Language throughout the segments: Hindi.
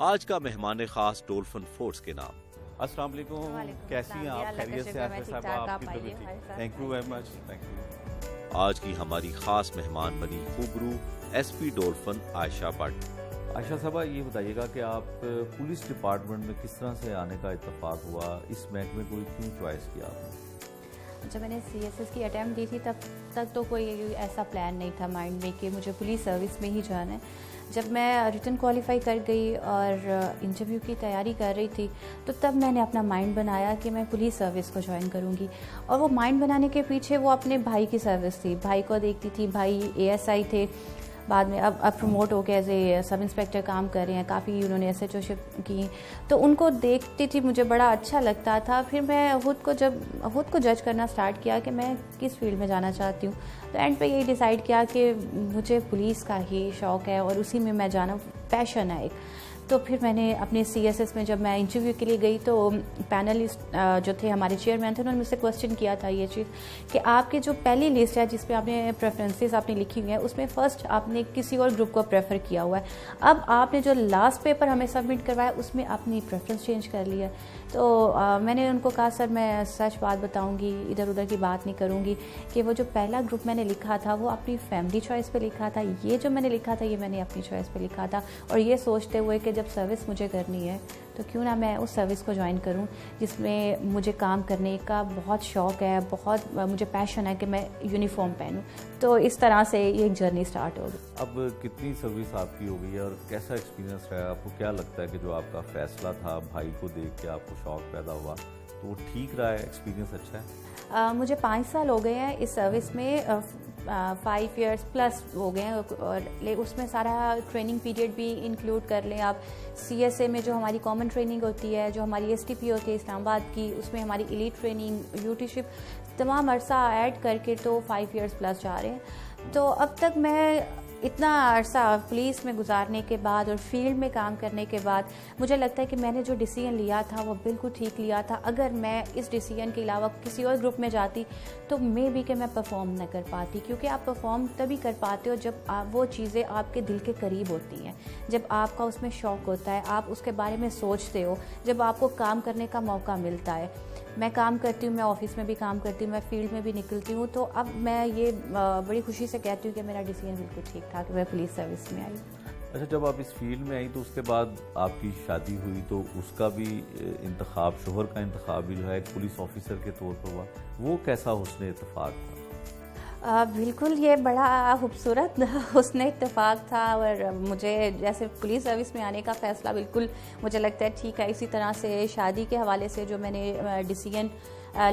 आज का मेहमान खास डॉल्फिन फोर्स के नाम। अस्सलाम वालेकुम, कैसी हैं आप? खैरियत से हैं? साहब आपकी तबीयत ठीक? Thank you very much, thank you. आज की हमारी खास मेहमान बनी खूबरू एसपी डॉल्फिन आयशा भट्ट। आयशा साहबा, ये बताइएगा कि आप पुलिस डिपार्टमेंट में किस तरह से आने का इत्तेफाक हुआ? इस महकमे को क्यों चॉइस किया आपने? जब मैंने CSS की अटैम्प्ट दी थी तब तक तो कोई ऐसा प्लान नहीं था माइंड में कि मुझे पुलिस सर्विस में ही जाना है। जब मैं रिटन क्वालिफाई कर गई और इंटरव्यू की तैयारी कर रही थी तो तब मैंने अपना माइंड बनाया कि मैं पुलिस सर्विस को ज्वाइन करूँगी। और वो माइंड बनाने के पीछे वो अपने भाई की सर्विस थी। भाई को देखती थी, भाई ASI थे, बाद में अब प्रमोट होकर एज ए सब इंस्पेक्टर काम कर रहे हैं, काफ़ी उन्होंने SHOशिप की, तो उनको देखती थी, मुझे बड़ा अच्छा लगता था। फिर मैं खुद को जज करना स्टार्ट किया कि मैं किस फील्ड में जाना चाहती हूँ। तो एंड पे यही डिसाइड किया कि मुझे पुलिस का ही शौक़ है और उसी में मैं जाना, पैशन है एक। तो फिर मैंने अपने CSS में जब मैं इंटरव्यू के लिए गई तो पैनलिस्ट जो थे, हमारे चेयरमैन थे, उन्होंने मुझसे क्वेश्चन किया था ये चीज़ कि आपकी जो पहली लिस्ट है जिस पे आपने प्रेफरेंसेस आपने लिखी हुई है उसमें फ़र्स्ट आपने किसी और ग्रुप को प्रेफर किया हुआ है, अब आपने जो लास्ट पेपर हमें सबमिट करवाया उसमें आपने प्रेफरेंस चेंज कर लिया। तो मैंने उनको कहा सर मैं सच बात बताऊँगी, इधर उधर की बात नहीं करूँगी, कि वो जो पहला ग्रुप मैंने लिखा था वो अपनी फैमिली चॉइस पे लिखा था, ये जो मैंने लिखा था ये मैंने अपनी चॉइस पे लिखा था, और ये सोचते हुए कि जब सर्विस मुझे करनी है तो क्यों ना मैं उस सर्विस को ज्वाइन करूं जिसमें मुझे काम करने का बहुत शौक़ है, बहुत मुझे पैशन है कि मैं यूनिफॉर्म पहनूं। तो इस तरह से ये एक जर्नी स्टार्ट हो गई। अब कितनी सर्विस आपकी हो गई है और कैसा एक्सपीरियंस रहा? आपको क्या लगता है कि जो आपका फैसला था, भाई को देख के आपको शौक़ पैदा हुआ, तो वो ठीक रहा है, एक्सपीरियंस अच्छा है? मुझे 5 साल हो गए हैं इस सर्विस में, 5 years प्लस हो गए हैं, और उसमें सारा ट्रेनिंग पीरियड भी इंक्लूड कर लें आप। CSA में जो हमारी कॉमन ट्रेनिंग होती है, जो हमारी STP होती है इस्लामाबाद की, उसमें हमारी एलीट ट्रेनिंग, ड्यूटीशिप, तमाम अरसा ऐड करके तो 5 years प्लस जा रहे हैं। तो अब तक मैं इतना अरसा पुलिस में गुजारने के बाद और फील्ड में काम करने के बाद मुझे लगता है कि मैंने जो डिसीजन लिया था वो बिल्कुल ठीक लिया था। अगर मैं इस डिसीजन के अलावा किसी और ग्रुप में जाती तो मे बी कि मैं परफॉर्म न कर पाती, क्योंकि आप परफॉर्म तभी कर पाते हो जब वो चीज़ें आपके दिल के करीब होती हैं, जब आपका उसमें शौक़ होता है, आप उसके बारे में सोचते हो, जब आपको काम करने का मौका मिलता है। मैं काम करती हूँ, मैं ऑफिस में भी काम करती हूँ, मैं फील्ड में भी निकलती हूँ, तो अब मैं ये बड़ी खुशी से कहती हूँ कि मेरा डिसीजन बिल्कुल ठीक था कि मैं पुलिस सर्विस में आई। अच्छा, जब आप इस फील्ड में आई तो उसके बाद आपकी शादी हुई तो उसका भी इंतखाब, शोहर का इंतखाब भी जो है एक पुलिस ऑफिसर के तौर पर हुआ, वो कैसा हुस्न इत्तेफाक था? बिल्कुल, ये बड़ा खूबसूरत हुस्न इत्तेफाक था, और मुझे जैसे पुलिस सर्विस में आने का फ़ैसला बिल्कुल मुझे लगता है ठीक है। इसी तरह से शादी के हवाले से जो मैंने डिसीजन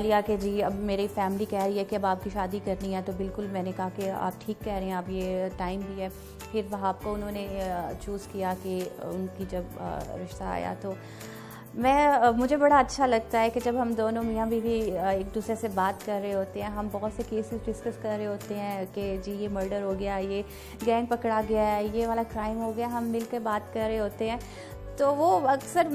लिया कि जी अब मेरी फैमिली कह रही है कि अब आपकी शादी करनी है, तो बिल्कुल मैंने कहा कि आप ठीक कह रहे हैं, अब ये टाइम भी है। फिर वहाँ को उन्होंने चूज़ किया कि उनकी जब रिश्ता आया तो मुझे बड़ा अच्छा लगता है कि जब हम दोनों मियाँ बीवी एक दूसरे से बात कर रहे होते हैं, हम बहुत से केसेस डिस्कस कर रहे होते हैं कि जी ये मर्डर हो गया, ये गैंग पकड़ा गया है, ये वाला क्राइम हो गया, हम मिल के बात कर रहे होते हैं, तो वो अक्सर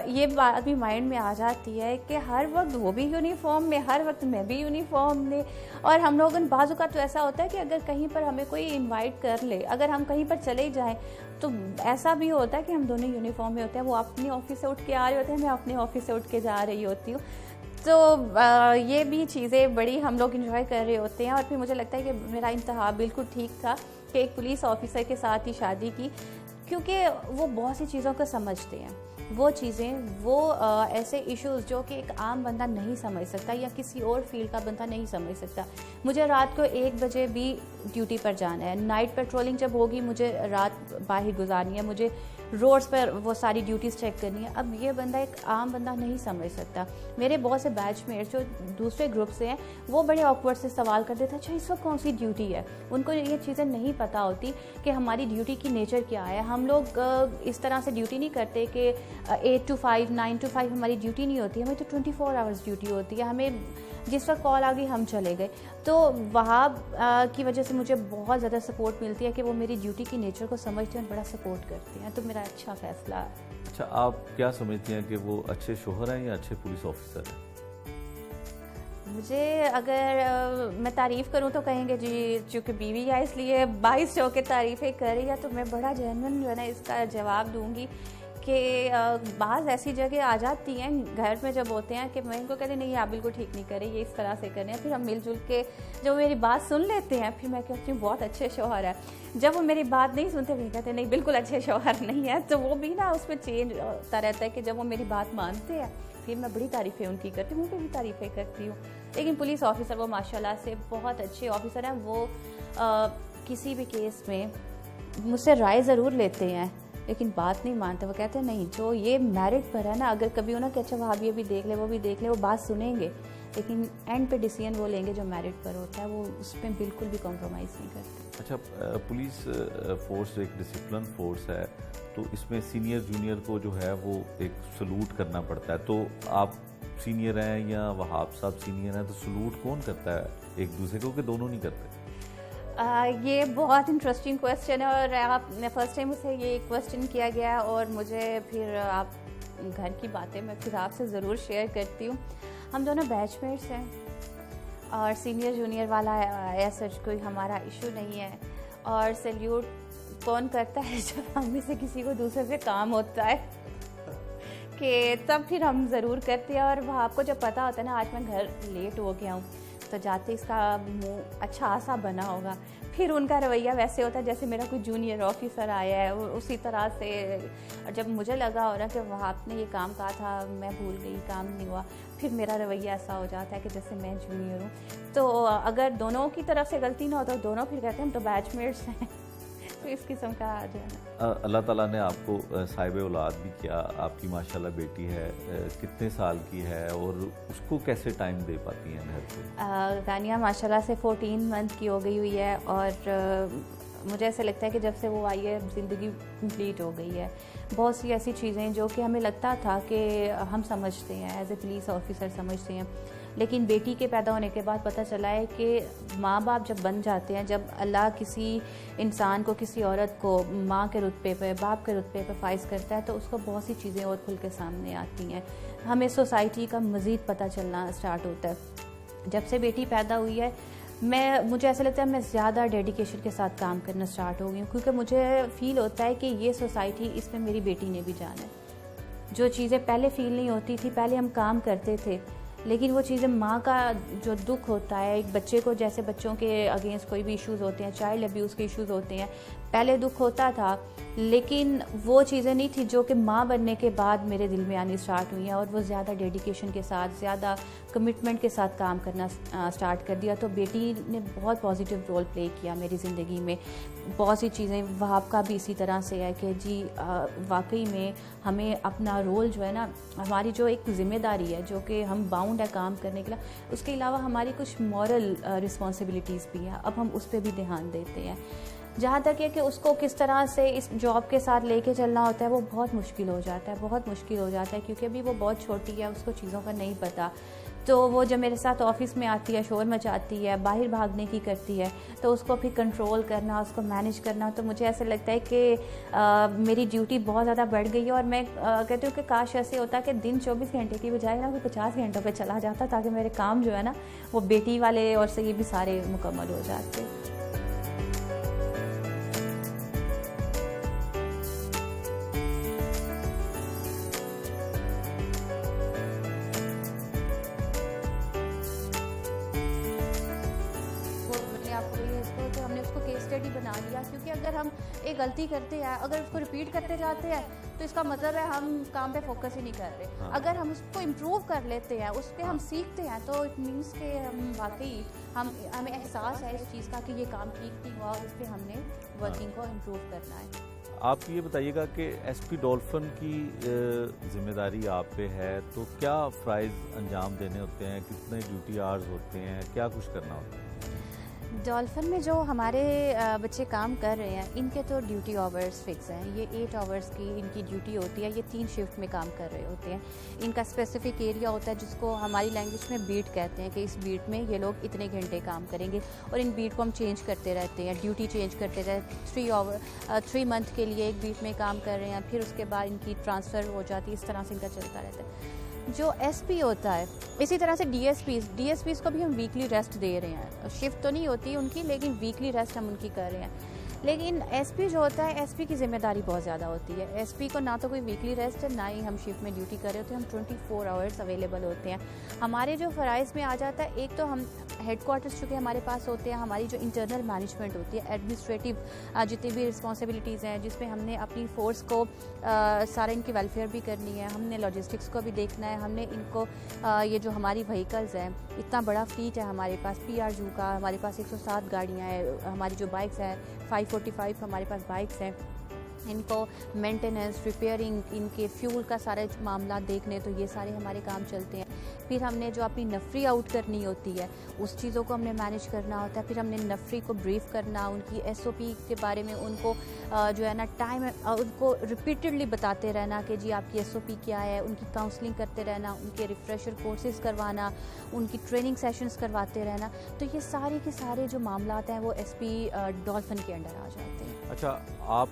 ये बात भी माइंड में आ जाती है कि हर वक्त वो भी यूनिफॉर्म में, हर वक्त मैं भी यूनिफॉर्म में, और हम लोगों बाज़ों का तो ऐसा होता है कि अगर कहीं पर हमें कोई इनवाइट कर ले, अगर हम कहीं पर चले जाएं तो ऐसा भी होता है कि हम दोनों यूनिफॉर्म में होते हैं, वो अपनी ऑफिस से उठ के आ रहे होते हैं, मैं अपने ऑफिस से उठ के जा रही होती हूँ। तो ये भी चीज़ें बड़ी हम लोग इंजॉय कर रहे होते हैं। और फिर मुझे लगता है कि मेरा इंतखाब बिल्कुल ठीक था कि एक पुलिस ऑफिसर के साथ ही शादी की, क्योंकि वो बहुत सी चीज़ों को समझते हैं, वो चीज़ें, वो ऐसे इश्यूज़ जो कि एक आम बंदा नहीं समझ सकता या किसी और फील्ड का बंदा नहीं समझ सकता। मुझे रात को 1 बजे भी ड्यूटी पर जाना है, नाइट पेट्रोलिंग जब होगी मुझे रात बाहर गुजारनी है, मुझे रोड्स पर वो सारी ड्यूटीज़ चेक करनी है। अब ये बंदा एक आम बंदा नहीं समझ सकता। मेरे बहुत से बैचमेट्स जो दूसरे ग्रुप से हैं वो बड़े ऑकवर्ड से सवाल करते थे, अच्छा इस वक्त कौन सी ड्यूटी है, उनको ये चीज़ें नहीं पता होती कि हमारी ड्यूटी की नेचर क्या है। हम लोग इस तरह से ड्यूटी नहीं करते कि 8 to 5, 9 to 5 हमारी ड्यूटी नहीं होती, हमें तो 24 आवर्स ड्यूटी होती है, हमें जिस वक्त कॉल आ गई हम चले गए। तो वहाँ की वजह से मुझे बहुत ज़्यादा सपोर्ट मिलती है कि वो मेरी ड्यूटी की नेचर को समझते हैं और बड़ा सपोर्ट करते हैं, तो मेरा अच्छा फ़ैसला। अच्छा, आप क्या समझती हैं कि वो अच्छे शोहर हैं या अच्छे पुलिस ऑफिसर हैं? मुझे अगर मैं तारीफ़ करूं तो कहेंगे जी चूँकि बीवी है इसलिए 22 शो के तारीफ़ें कर रही है, तो मैं बड़ा जेन्युइन जो है ना इसका जवाब दूंगी कि बाज़ ऐसी जगह आ जाती हैं घर में जब होते हैं कि मैं इनको कहती नहीं आप बिल्कुल ठीक नहीं करें, ये इस तरह से करें, फिर हम मिलजुल के जब मेरी बात सुन लेते हैं फिर मैं कहती हूँ बहुत अच्छे शौहर है। जब वो मेरी बात नहीं सुनते फिर कहते नहीं बिल्कुल अच्छे शौहर नहीं है, तो वो भी ना उसमें चेंज होता रहता है कि जब वो मेरी बात मानते हैं फिर मैं बड़ी तारीफ़ें उनकी करती हूँ, उनकी भी तारीफ़ें करती हूँ। लेकिन पुलिस ऑफिसर वो माशाल्लाह से बहुत अच्छे ऑफिसर हैं, वो किसी भी केस में मुझसे राय ज़रूर लेते हैं लेकिन बात नहीं मानते। वो कहते हैं नहीं जो ये मेरिट पर है ना, अगर कभी हो ना कि अच्छा भाभी भी देख ले वो भी देख ले, वो बात सुनेंगे लेकिन एंड पे डिसीजन वो लेंगे जो मेरिट पर होता है, वो उसमें बिल्कुल भी कॉम्प्रोमाइज़ नहीं करते। अच्छा, पुलिस फोर्स एक डिसिप्लिन फोर्स है, तो इसमें सीनियर जूनियर को जो है वो एक सलूट करना पड़ता है, तो आप सीनियर हैं या वहाब साहब सीनियर हैं, तो सलूट कौन करता है एक दूसरे को कि दोनों नहीं करते? ये बहुत इंटरेस्टिंग क्वेश्चन है और आप फर्स्ट टाइम मुझसे ये क्वेश्चन किया गया और मुझे फिर आप घर की बातें मैं फिर आपसे ज़रूर शेयर करती हूँ। हम दोनों बैचमेट्स हैं और सीनियर जूनियर वाला ऐसा कोई हमारा इशू नहीं है। और सैल्यूट कौन करता है जब हम में से किसी को दूसरे पे काम होता है कि तब फिर हम ज़रूर करते हैं। और वह आपको जब पता होता है ना आज मैं घर लेट हो गया हूँ तो जाते इसका मुंह अच्छा सा बना होगा, फिर उनका रवैया वैसे होता है जैसे मेरा कोई जूनियर ऑफिसर आया है उसी तरह से। और जब मुझे लगा हो रहा कि वहाँ आपने ये काम कहा था मैं भूल गई, काम नहीं हुआ, फिर मेरा रवैया ऐसा हो जाता है कि जैसे मैं जूनियर हूँ। तो अगर दोनों की तरफ से गलती ना हो तो दोनों फिर कहते हैं हम तो बैचमेट्स हैं। तो इस किस्म का आ जाना। अल्लाह ताला ने आपको साहिब औलाद भी किया, आपकी माशाल्लाह बेटी है, कितने साल की है और उसको कैसे टाइम दे पाती हैं घर को? गानिया माशाल्लाह से 14 मंथ की हो गई हुई है और मुझे ऐसा लगता है कि जब से वो आई है ज़िंदगी कंप्लीट हो गई है। बहुत सी ऐसी चीज़ें जो कि हमें लगता था कि हम समझते हैं, एज ए पुलिस ऑफिसर समझते हैं, लेकिन बेटी के पैदा होने के बाद पता चला है कि माँ बाप जब बन जाते हैं, जब अल्लाह किसी इंसान को, किसी औरत को माँ के रुतबे पे, बाप के रुतबे पे फाइज करता है तो उसको बहुत सी चीज़ें और खुल के सामने आती हैं। हमें सोसाइटी का मज़ीद पता चलना स्टार्ट होता है। जब से बेटी पैदा हुई है मुझे ऐसा लगता है मैं ज़्यादा डेडिकेशन के साथ काम करना स्टार्ट हो गई हूँ, क्योंकि मुझे फ़ील होता है कि ये सोसाइटी, इसमें मेरी बेटी ने भी जाना है। जो चीज़ें पहले फ़ील नहीं होती थी, पहले हम काम करते थे लेकिन वो चीज़ें माँ का जो दुख होता है एक बच्चे को, जैसे बच्चों के अगेंस्ट कोई भी इश्यूज़ होते हैं, चाइल्ड अब्यूज़ के इश्यूज़ होते हैं, पहले दुख होता था लेकिन वो चीज़ें नहीं थी जो कि माँ बनने के बाद मेरे दिल में आनी स्टार्ट हुई हैं। और वो ज़्यादा डेडिकेशन के साथ, ज़्यादा कमिटमेंट के साथ काम करना स्टार्ट कर दिया। तो बेटी ने बहुत पॉजिटिव रोल प्ले किया मेरी ज़िंदगी में। बहुत सी चीज़ें वहाब का भी इसी तरह से है कि जी वाकई में हमें अपना रोल जो है ना, हमारी जो एक ज़िम्मेदारी है जो कि हम बाउंड है काम करने के लिए, उसके अलावा हमारी कुछ मॉरल रिस्पॉन्सिबिलिटीज़ भी हैं, अब हम उस पर भी ध्यान देते हैं। जहाँ तक है कि उसको किस तरह से इस जॉब के साथ लेके चलना होता है वो बहुत मुश्किल हो जाता है, बहुत मुश्किल हो जाता है, क्योंकि अभी वो बहुत छोटी है, उसको चीज़ों का नहीं पता। तो वो जब मेरे साथ ऑफिस में आती है, शोर मचाती है, बाहर भागने की करती है, तो उसको फिर कंट्रोल करना, उसको मैनेज करना, तो मुझे ऐसा लगता है कि मेरी ड्यूटी बहुत ज़्यादा बढ़ गई है। और मैं कहती हूँ कि काश ऐसे होता कि दिन 24 घंटे की बजाय ना वो 50 घंटों पे चला जाता, ताकि मेरे काम जो है ना वो बेटी वाले और से ये भी सारे मुकम्मल हो जाते। हमने उसको केस स्टडी बना लिया, क्योंकि अगर हम एक गलती करते हैं, अगर उसको रिपीट करते जाते हैं तो इसका मतलब है हम काम पे फोकस ही नहीं कर रहे। हाँ। अगर हम उसको इम्प्रूव कर लेते हैं, उस पर हम सीखते हैं, तो इट मीन्स के हम वाकई हमें एहसास है इस चीज़ का कि ये काम ठीक नहीं हुआ, उस पर हमने वर्किंग को इम्प्रूव करना है। आप ये बताइएगा कि एसपी डॉल्फिन की जिम्मेदारी आप पे है, तो क्या फ़राइज़ अंजाम देने होते हैं, कितने ड्यूटी आवर्स होते हैं, क्या कुछ करना होता है? डॉल्फिन में जो हमारे बच्चे काम कर रहे हैं इनके तो ड्यूटी आवर्स फिक्स हैं। ये 8 आवर्स की इनकी ड्यूटी होती है। ये 3 शिफ्ट में काम कर रहे होते हैं। इनका स्पेसिफिक एरिया होता है जिसको हमारी लैंग्वेज में बीट कहते हैं, कि इस बीट में ये लोग इतने घंटे काम करेंगे, और इन बीट को हम चेंज करते रहते हैं, ड्यूटी चेंज करते रहते हैं। 3 मंथ के लिए एक बीट में काम कर रहे हैं, फिर उसके बाद इनकी ट्रांसफ़र हो जाती है, इस तरह से इनका चलता रहता है। जो एसपी होता है, इसी तरह से डीएसपीज़ को भी हम वीकली रेस्ट दे रहे हैं। शिफ्ट तो नहीं होती उनकी, लेकिन वीकली रेस्ट हम उनकी कर रहे हैं। लेकिन एसपी जो होता है, एसपी की जिम्मेदारी बहुत ज़्यादा होती है। एसपी को ना तो कोई वीकली रेस्ट है, ना ही हम शिफ्ट में ड्यूटी कर रहे होते हैं, हम 24 आवर्स अवेलेबल होते हैं। हमारे जो फ़राइज़ में आ जाता है, एक तो हम हेडक्वार्टर्स चूँकि हमारे पास होते हैं, हमारी जो इंटरनल मैनेजमेंट होती है, एडमिनिस्ट्रेटिव जितनी भी रिस्पॉन्सिबिलिटीज़ हैं, जिसमें हमने अपनी फ़ोर्स को सारा इनकी वेलफेयर भी करनी है, हमने लॉजिस्टिक्स को भी देखना है, हमने इनको ये जो हमारी व्हीकल्स हैं, इतना बड़ा फ्लीट है हमारे पास PRU का, हमारे पास 107 गाड़ियाँ हैं, हमारी जो बाइक्स हैं 545 हमारे पास बाइक्स हैं, इनको मेंटेनेंस, रिपेयरिंग, इनके फ्यूल का सारे मामला देखने, तो ये सारे हमारे काम चलते हैं। फिर हमने जो अपनी नफरी आउट करनी होती है, उस चीज़ों को हमने मैनेज करना होता है। फिर हमने नफरी को ब्रीफ करना, उनकी SOP के बारे में उनको जो है ना टाइम उनको रिपीटेडली बताते रहना कि जी आपकी SOP क्या है, उनकी काउंसलिंग करते रहना, उनके रिफ्रेशर कोर्सेज करवाना, उनकी ट्रेनिंग सेशंस करवाते रहना। तो ये सारे के सारे जो मामला हैं वो SP डॉल्फिन के अंडर आ जाते हैं। अच्छा, आप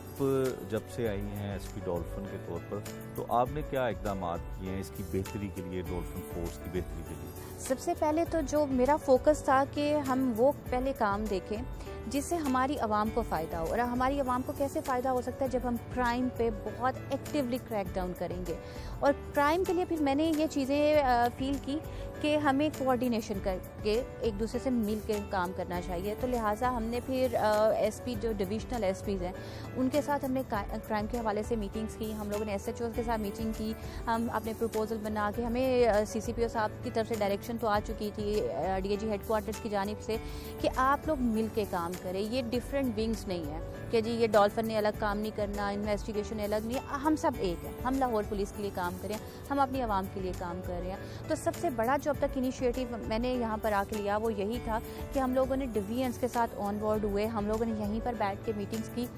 जब से आई हैं SP डॉल्फिन के तौर पर, तो आपने क्या इकदाम किए हैं इसकी बेहतरी के लिए, डॉल्फिन फोर्स की बेहतरी के लिए? सबसे पहले तो जो मेरा फोकस था कि हम वो पहले काम देखें जिससे हमारी आवाम को फ़ायदा हो। और हमारी आवाम को कैसे फ़ायदा हो सकता है, जब हम क्राइम पे बहुत एक्टिवली क्रैक डाउन करेंगे। और क्राइम के लिए फिर मैंने ये चीज़ें फील की कि हमें कोऑर्डिनेशन करके एक दूसरे से मिल के काम करना चाहिए। तो लिहाजा हमने फिर SP जो डिविजनल SPs हैं उनके साथ हमने क्राइम के हवाले से मीटिंग्स की, हम लोगों ने SHOs के साथ मीटिंग की, हम अपने प्रपोजल बना के, हमें CCPO साहब की तरफ से डायरेक्शन तो आ चुकी थी DIG हेडक्वार्टर्स की जानिब से कि आप लोग मिल के काम करें। ये डिफरेंट विंग्स नहीं है कि जी ये डॉल्फिन ने अलग काम नहीं करना, इन्वेस्टिगेशन अलग नहीं है, हम सब एक हैं। हम लाहौर पुलिस के लिए काम करें, हम अपनी आवाम के लिए काम कर रहे हैं। तो सबसे बड़ा जो अब तक इनिशिएटिव मैंने यहाँ पर आके लिया वो यही था कि हम लोगों ने डिवीजन्स के साथ ऑन बोर्ड हुए, हम लोगों ने यहीं पर बैठ के मीटिंग्स की,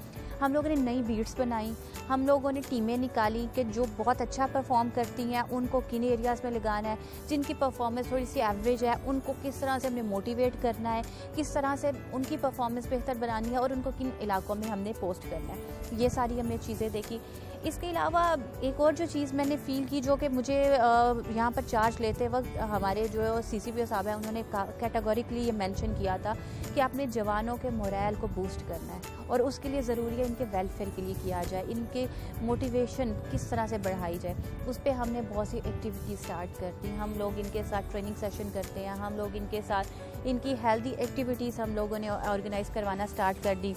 हम लोगों ने नई बीट्स बनाई, हम लोगों ने टीमें निकाली कि जो बहुत अच्छा परफॉर्म करती हैं उनको किन एरियाज़ में लगाना है, जिनकी परफॉर्मेंस थोड़ी सी एवरेज है उनको किस तरह से हमने मोटिवेट करना है, किस तरह से उनकी परफॉर्मेंस बेहतर बनानी है और उनको किन इलाकों में हमने पोस्ट करना है। ये सारी हमने चीज़ें देखी। इसके अलावा एक और जो चीज़ मैंने फ़ील की, जो कि मुझे यहाँ पर चार्ज लेते वक्त हमारे जो CCPO साहब हैं उन्होंने कैटेगोरिकली ये मेंशन किया था कि अपने जवानों के मोरल को बूस्ट करना है और उसके लिए ज़रूरी है इनके वेलफेयर के लिए किया जाए, इनके मोटिवेशन किस तरह से बढ़ाई जाए। उस पर हमने बहुत सी एक्टिविटी स्टार्ट कर दी। हम लोग इनके साथ ट्रेनिंग सेशन करते हैं, हम लोग इनके साथ इनकी हेल्दी एक्टिविटीज़ हम लोगों ने ऑर्गेनाइज़ करवाना स्टार्ट कर दी।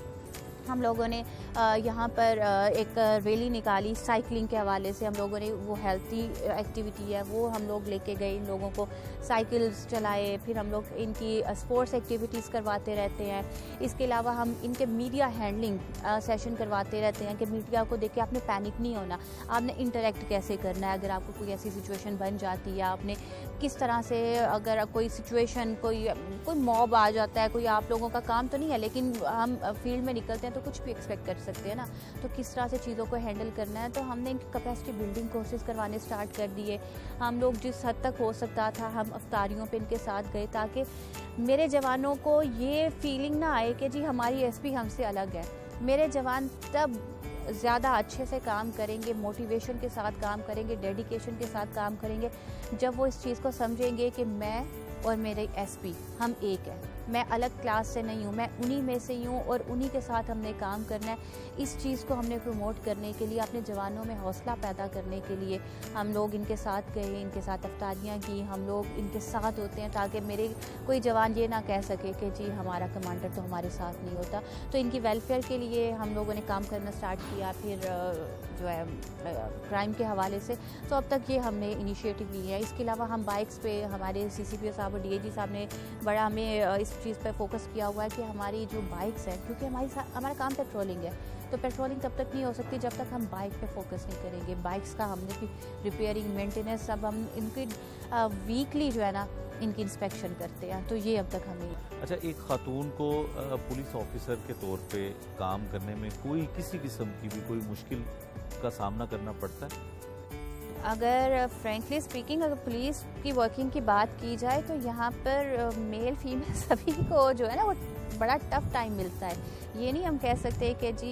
हम लोगों ने यहाँ पर एक रैली निकाली साइकिलिंग के हवाले से, हम लोगों ने वो हेल्थी एक्टिविटी है वो हम लोग लेके गए, इन लोगों को साइकिल्स चलाए, फिर हम लोग इनकी स्पोर्ट्स एक्टिविटीज़ करवाते रहते हैं। इसके अलावा हम इनके मीडिया हैंडलिंग सेशन करवाते रहते हैं कि मीडिया को देख के आपने पैनिक नहीं होना, आपने इंटरेक्ट कैसे करना है अगर आपको कोई ऐसी सिचुएशन बन जाती है, आपने किस तरह से, अगर कोई सिचुएशन कोई मॉब आ जाता है, कोई आप लोगों का काम तो नहीं है लेकिन हम फील्ड में निकलते हैं तो कुछ भी एक्सपेक्ट कर सकते हैं ना, तो किस तरह से चीज़ों को हैंडल करना है। तो हमने इनकी कैपेसिटी बिल्डिंग कोर्सेज करवाने स्टार्ट कर दिए। हम लोग जिस हद तक हो सकता था हम अफ्तारियों पे इनके साथ गए ताकि मेरे जवानों को ये फीलिंग ना आए कि जी हमारी SP हमसे अलग है। मेरे जवान तब ज़्यादा अच्छे से काम करेंगे, मोटिवेशन के साथ काम करेंगे, डेडिकेशन के साथ काम करेंगे जब वो इस चीज़ को समझेंगे कि मैं और मेरे SP हम एक हैं, मैं अलग क्लास से नहीं हूँ, मैं उन्हीं में से ही हूँ और उन्हीं के साथ हमने काम करना है। इस चीज़ को हमने प्रमोट करने के लिए, अपने जवानों में हौसला पैदा करने के लिए हम लोग इनके साथ गए, इनके साथ अफ्तारियाँ की, हम लोग इनके साथ होते हैं ताकि मेरे कोई जवान ये ना कह सके कि जी हमारा कमांडर तो हमारे साथ नहीं होता। तो इनकी वेलफेयर के लिए हम लोगों ने काम करना स्टार्ट किया। फिर जो है क्राइम के हवाले से तो अब तक ये हमने इनिशिएटिव लिया है। इसके अलावा हम बाइक्स पे हमारे CCPO साहब और DIG साहब ने बड़ा हमें इस चीज़ पे फोकस किया हुआ है कि हमारी जो बाइक्स हैं, क्योंकि हमारा काम पेट्रोलिंग है, तो पेट्रोलिंग तब तक नहीं हो सकती जब तक हम बाइक पे फोकस नहीं करेंगे। बाइक्स का हमने भी रिपेयरिंग, मेंटेनेंस सब हम इनकी वीकली जो है ना इनकी इंस्पेक्शन करते हैं। तो ये अब तक हमें। अच्छा, एक खातून को पुलिस ऑफिसर के तौर पे काम करने में कोई किसी किस्म की भी कोई मुश्किल का सामना करना पड़ता है? अगर फ्रेंकली स्पीकिंग अगर पुलिस की वर्किंग की बात की जाए तो यहाँ पर मेल फीमेल सभी को जो है ना वो बड़ा टफ टाइम मिलता है। ये नहीं हम कह सकते कि जी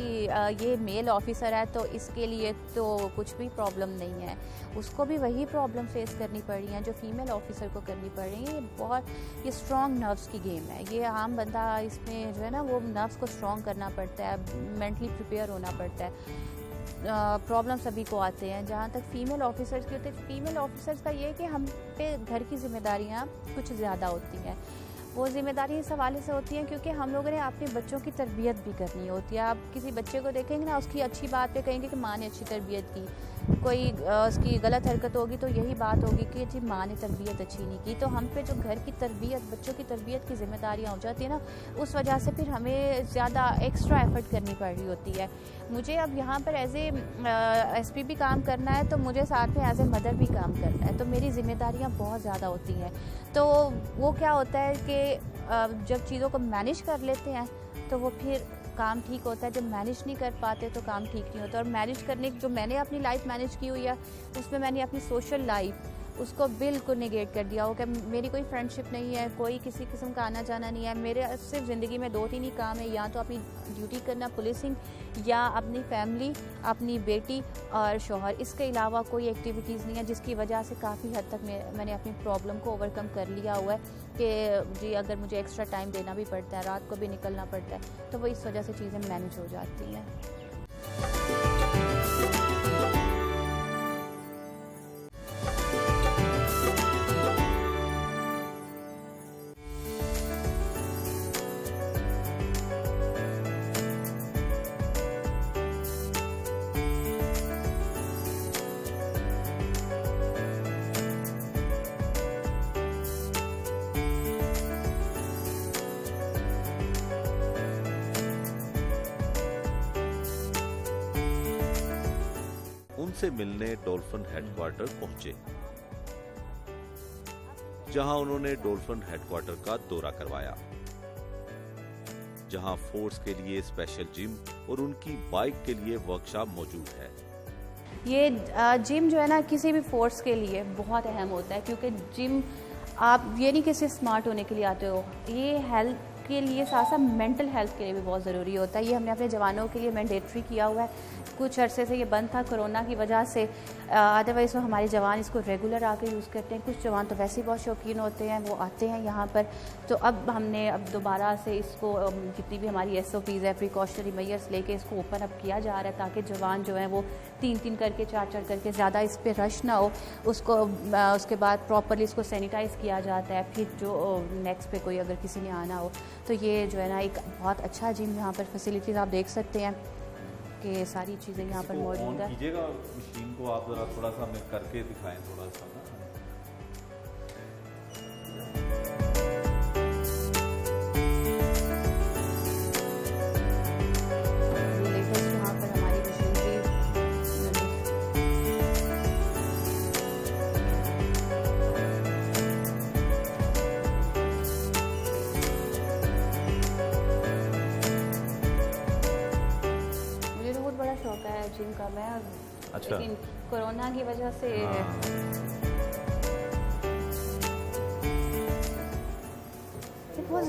ये मेल ऑफिसर है तो इसके लिए तो कुछ भी प्रॉब्लम नहीं है, उसको भी वही प्रॉब्लम फेस करनी पड़ रही है जो फीमेल ऑफिसर को करनी पड़ रही है। ये स्ट्रॉन्ग नर्व्स की गेम है। ये आम बंदा इसमें जो है ना वो नर्व्स को स्ट्रॉन्ग करना पड़ता है, मेंटली प्रिपेयर होना पड़ता है। प्रॉब्लम सभी को आते हैं। जहाँ तक फीमेल ऑफिसर्स की होती है, फीमेल ऑफिसर्स का ये है कि हम पे घर की जिम्मेदारियाँ कुछ ज़्यादा होती हैं। वो जिम्मेदारी इस हवाले से होती हैं क्योंकि हम लोगों ने अपने बच्चों की तरबियत भी करनी होती है। आप किसी बच्चे को देखेंगे ना, उसकी अच्छी बात पे कहेंगे कि माँ ने अच्छी तरबियत की, कोई उसकी गलत हरकत होगी तो यही बात होगी कि जी माँ ने तरबियत अच्छी नहीं की। तो हम पे जो घर की तरबियत, बच्चों की तरबियत की जिम्मेदारियाँ हो जाती है ना, उस वजह से फिर हमें ज़्यादा एक्स्ट्रा एफर्ट करनी पड़ रही होती है। मुझे अब यहाँ पर एज ए एसपी भी काम करना है तो मुझे साथ में एज ए मदर भी काम करना है, तो मेरी जिम्मेदारियाँ बहुत ज़्यादा होती हैं। तो वो क्या होता है कि जब चीज़ों को मैनेज कर लेते हैं तो वो फिर काम ठीक होता है। जब मैनेज नहीं कर पाते तो काम ठीक नहीं होता। और मैनेज करने की जो मैंने अपनी लाइफ मैनेज की हुई है उसमें मैंने अपनी सोशल लाइफ उसको बिल्कुल निगेट कर दिया हो कि मेरी कोई फ्रेंडशिप नहीं है, कोई किसी किस्म का आना जाना नहीं है। मेरे सिर्फ ज़िंदगी में 2-3 ही काम है, या तो अपनी ड्यूटी करना पुलिसिंग, या अपनी फैमिली, अपनी बेटी और शोहर। इसके अलावा कोई एक्टिविटीज़ नहीं है, जिसकी वजह से काफ़ी हद तक मैंने अपनी प्रॉब्लम को ओवरकम कर लिया हुआ है कि जी अगर मुझे एक्स्ट्रा टाइम देना भी पड़ता है, रात को भी निकलना पड़ता है, तो वो इस वजह से चीज़ें मैनेज हो जाती हैं। उनसे मिलने डॉल्फिन हेडक्वार्टर पहुंचे, जहां उन्होंने डॉल्फिन हेडक्वार्टर का दौरा करवाया, जहां फोर्स के लिए स्पेशल जिम और उनकी बाइक के लिए वर्कशॉप मौजूद है। ये जिम जो है ना किसी भी फोर्स के लिए बहुत अहम होता है, क्योंकि जिम आप ये नहीं कि सिर्फ स्मार्ट होने के लिए आते हो, ये हेल्थ के लिए साथ साथ मेंटल हेल्थ के लिए भी बहुत ज़रूरी होता है। ये हमने अपने जवानों के लिए मैंडेटरी किया हुआ है। कुछ अरसे से ये बंद था कोरोना की वजह से, अदरवाइज़ तो हमारे जवान इसको रेगुलर आके यूज़ करते हैं। कुछ जवान तो वैसे ही बहुत शौकीन होते हैं, वो आते हैं यहाँ पर। तो अब हमने दोबारा से इसको जितनी भी हमारी SOPs है, प्रिकॉशनरी मेजर्स लेके इसको ओपन अप किया जा रहा है, ताकि जवान जो हैं वो 3-3 करके 4-4 करके ज़्यादा इस पर रश ना हो। उसके बाद प्रॉपरली इसको सैनिटाइज़ किया जाता है। फिर जो नेक्स्ट पे कोई अगर किसी ने आना हो तो ये जो है ना एक बहुत अच्छा जिम, यहाँ पर फैसिलिटीज़ आप देख सकते हैं कि सारी चीज़ें यहाँ पर मौजूद है। कीजिएगा मशीन को, आप ज़रा थोड़ा सा हमें करके दिखाएं थोड़ा सा ना। लेटेस्ट यहाँ पर हमारी मशीनरी बड़ा शौक है जिम का। मैं अच्छा। लेकिन कोरोना की वजह से बहुत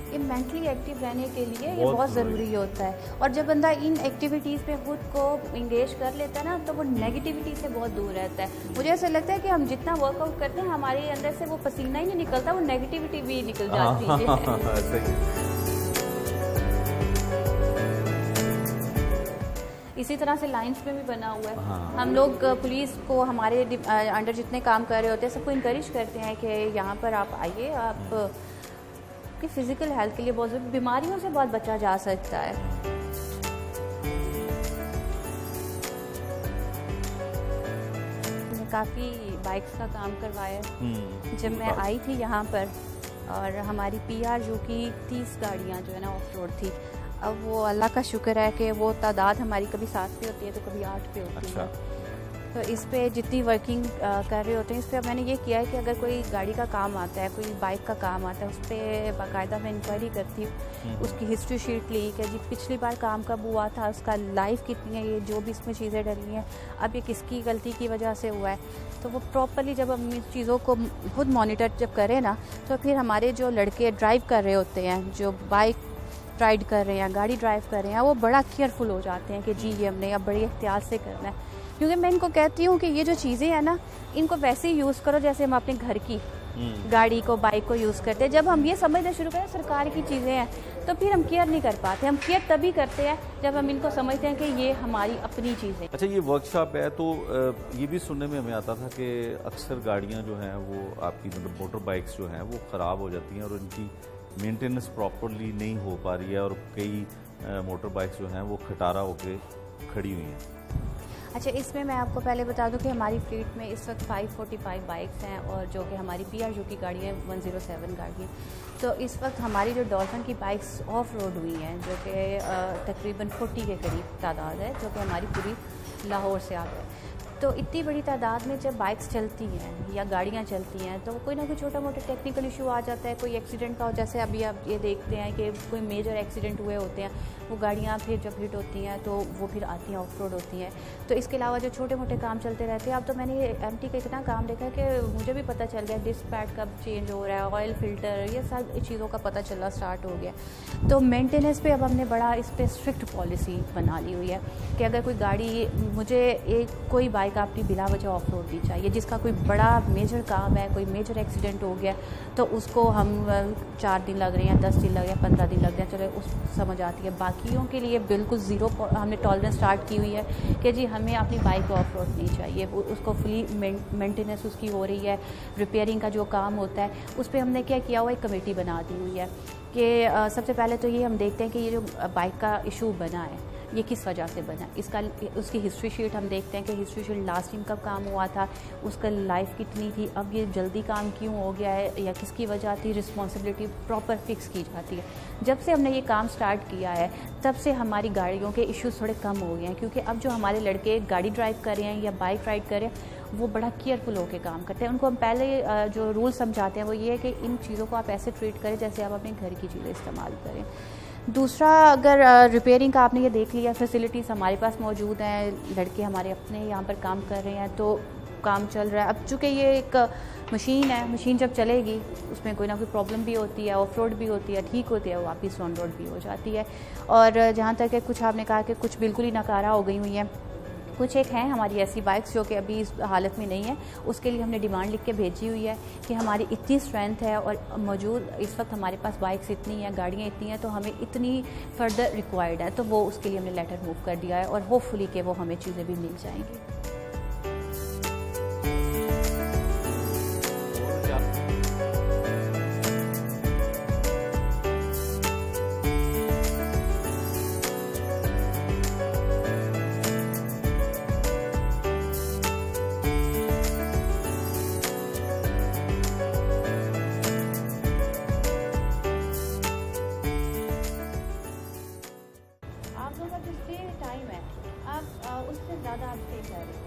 ये मेंटली एक्टिव रहने के लिए ये बहुत ज़रूरी होता है। और जब बंदा इन एक्टिविटीज़ पे खुद को इंगेज कर लेता है ना, तो वो नेगेटिविटी से बहुत दूर रहता है। मुझे ऐसा लगता है कि हम जितना वर्कआउट करते हैं हमारे अंदर से वो पसीना ही नहीं निकलता, वो नेगेटिविटी भी निकल जाती है। इसी तरह से लाइंस में भी बना हुआ है। हम लोग पुलिस को हमारे अंडर जितने काम कर रहे होते हैं सबको इनकरेज करते हैं कि यहाँ पर आप आइए, आप की फिजिकल हेल्थ के लिए बहुत बीमारियों से बहुत बचा जा सकता है। काफ़ी बाइक्स का काम करवाया जब मैं आई थी यहाँ पर, और हमारी PR जो की 30 गाड़ियाँ जो है ना ऑफ रोड थी। अब वो अल्लाह का शुक्र है कि वो तादाद हमारी कभी 7 पे होती है तो कभी 8 पे होती है। तो इस पे जितनी वर्किंग कर रहे होते हैं, इस पे मैंने ये किया है कि अगर कोई गाड़ी का काम आता है, कोई बाइक का काम आता है, उस पर बाकायदा मैं इंक्वायरी करती हूँ, उसकी हिस्ट्री शीट ली कि जी पिछली बार काम कब हुआ था, उसका लाइफ कितनी है, ये जो भी इसमें चीज़ें डली हैं अब ये किसकी गलती की वजह से हुआ है। तो वो प्रॉपरली जब हम इन चीज़ों को खुद मॉनिटर जब करें ना, तो फिर हमारे जो लड़के ड्राइव कर रहे होते हैं, जो बाइक राइड कर रहे हैं, गाड़ी ड्राइव कर रहे हैं, वो बड़ा केयरफुल हो जाते हैं कि जी ये हमने अब बड़ी एहतियात से करना है। क्योंकि मैं इनको कहती हूँ कि ये जो चीज़ें हैं ना, इनको वैसे ही यूज़ करो जैसे हम अपने घर की गाड़ी को, बाइक को यूज़ करते हैं। जब हम ये समझना शुरू करें सरकार की चीज़ें हैं, तो फिर हम केयर नहीं कर पाते। हम केयर तभी करते हैं जब हम इनको समझते हैं कि ये हमारी अपनी चीज़ें। अच्छा, ये वर्कशॉप है तो ये भी सुनने में हमें आता था कि अक्सर गाड़ियाँ जो हैं वो आपकी मतलब मोटर बाइक्स जो हैं वो ख़राब हो जाती हैं और उनकी मेंटेनेंस प्रॉपरली नहीं हो पा रही है और कई मोटर बाइक्स जो हैं वो खटारा होके खड़ी हुई हैं। अच्छा, इसमें मैं आपको पहले बता दूं कि हमारी फ्लीट में इस वक्त 545 बाइक्स हैं और जो कि हमारी PRU की गाड़ी है 107 गाड़ी है। तो इस वक्त हमारी जो डॉल्फिन की बाइक्स ऑफ रोड हुई हैं, जो कि तकरीबन 40 के करीब तादाद है, जो कि हमारी पूरी लाहौर से आ गए। तो इतनी बड़ी तादाद में जब बाइक्स चलती हैं या गाड़ियाँ चलती हैं तो कोई ना कोई छोटा मोटा टेक्निकल इशू आ जाता है, कोई एक्सीडेंट का हो। जैसे अभी आप ये देखते हैं कि कोई मेजर एक्सीडेंट हुए होते हैं, वो गाड़ियाँ फिर जब हिट होती हैं तो वो फिर आती हैं, ऑफ रोड होती हैं। तो इसके अलावा जो छोटे मोटे काम चलते रहते हैं। अब तो मैंने MT का इतना काम देखा कि मुझे भी पता चल गया डिस्क पैड कब चेंज हो रहा है, ऑयल फिल्टर, ये सब चीज़ों का पता चलना स्टार्ट हो गया। तो मेंटेनेंस पे अब हमने बड़ा इस पर स्ट्रिक्ट पॉलिसी बना ली हुई है कि अगर कोई गाड़ी, मुझे कोई बाइक आपकी बिला वजह ऑफ रोड नहीं चाहिए। जिसका कोई बड़ा मेजर काम है, कोई मेजर एक्सीडेंट हो गया, तो उसको हम 4 दिन लग रहे हैं, 10 दिन लग रहे हैं, 15 दिन लग रहे हैं, चलो उस समझ आती है। बाकियों के लिए बिल्कुल ज़ीरो हमने टॉलरेंस स्टार्ट की हुई है कि जी हमें अपनी बाइक को ऑफ रोड नहीं चाहिए। उसको फुली मेंटेनेंस उसकी हो रही है, रिपेयरिंग का जो काम होता है उस पर हमने क्या किया हुआ, एक कमेटी बना दी हुई है कि सबसे पहले तो ये हम देखते हैं कि ये जो बाइक का इशू बना है ये किस वजह से बना। उसकी हिस्ट्री शीट हम देखते हैं कि हिस्ट्री शीट लास्ट टाइम कब काम हुआ था, उसका लाइफ कितनी थी, अब ये जल्दी काम क्यों हो गया है या किसकी वजह थी, रिस्पॉन्सिबिलिटी प्रॉपर फिक्स की जाती है। जब से हमने ये काम स्टार्ट किया है तब से हमारी गाड़ियों के इश्यूज थोड़े कम हो गए हैं, क्योंकि अब जो हमारे लड़के गाड़ी ड्राइव कर रहे हैं या बाइक राइड कर रहे हैं वो बड़ा केयरफुल होकर काम करते हैं। उनको हम पहले जो रूल समझाते हैं वो ये है कि इन चीज़ों को आप ऐसे ट्रीट करें जैसे आप अपने घर की चीज़ें इस्तेमाल करें। दूसरा, अगर रिपेयरिंग का आपने ये देख लिया, फैसिलिटीज़ हमारे पास मौजूद हैं, लड़के हमारे अपने यहाँ पर काम कर रहे हैं, तो काम चल रहा है। अब चूँकि ये एक मशीन है, मशीन जब चलेगी उसमें कोई ना कोई प्रॉब्लम भी होती है, ऑफ रोड भी होती है, ठीक होती है, वापस ऑन रोड भी हो जाती है। और जहाँ तक है कुछ आपने कहा कि कुछ बिल्कुल ही नकारा हो गई हुई हैं, कुछ एक हैं हमारी ऐसी बाइक्स जो कि अभी इस हालत में नहीं है, उसके लिए हमने डिमांड लिख के भेजी हुई है कि हमारी इतनी स्ट्रेंथ है और मौजूद इस वक्त हमारे पास बाइक्स इतनी हैं, गाड़ियाँ इतनी हैं, तो हमें इतनी फर्दर रिक्वायर्ड है। तो वो उसके लिए हमने लेटर मूव कर दिया है और होपफुली कि वो हमें चीज़ें भी मिल जाएंगी। आप लोग का जो स्टे टाइम है आप उससे ज़्यादा आप स्टे कर रहे हो।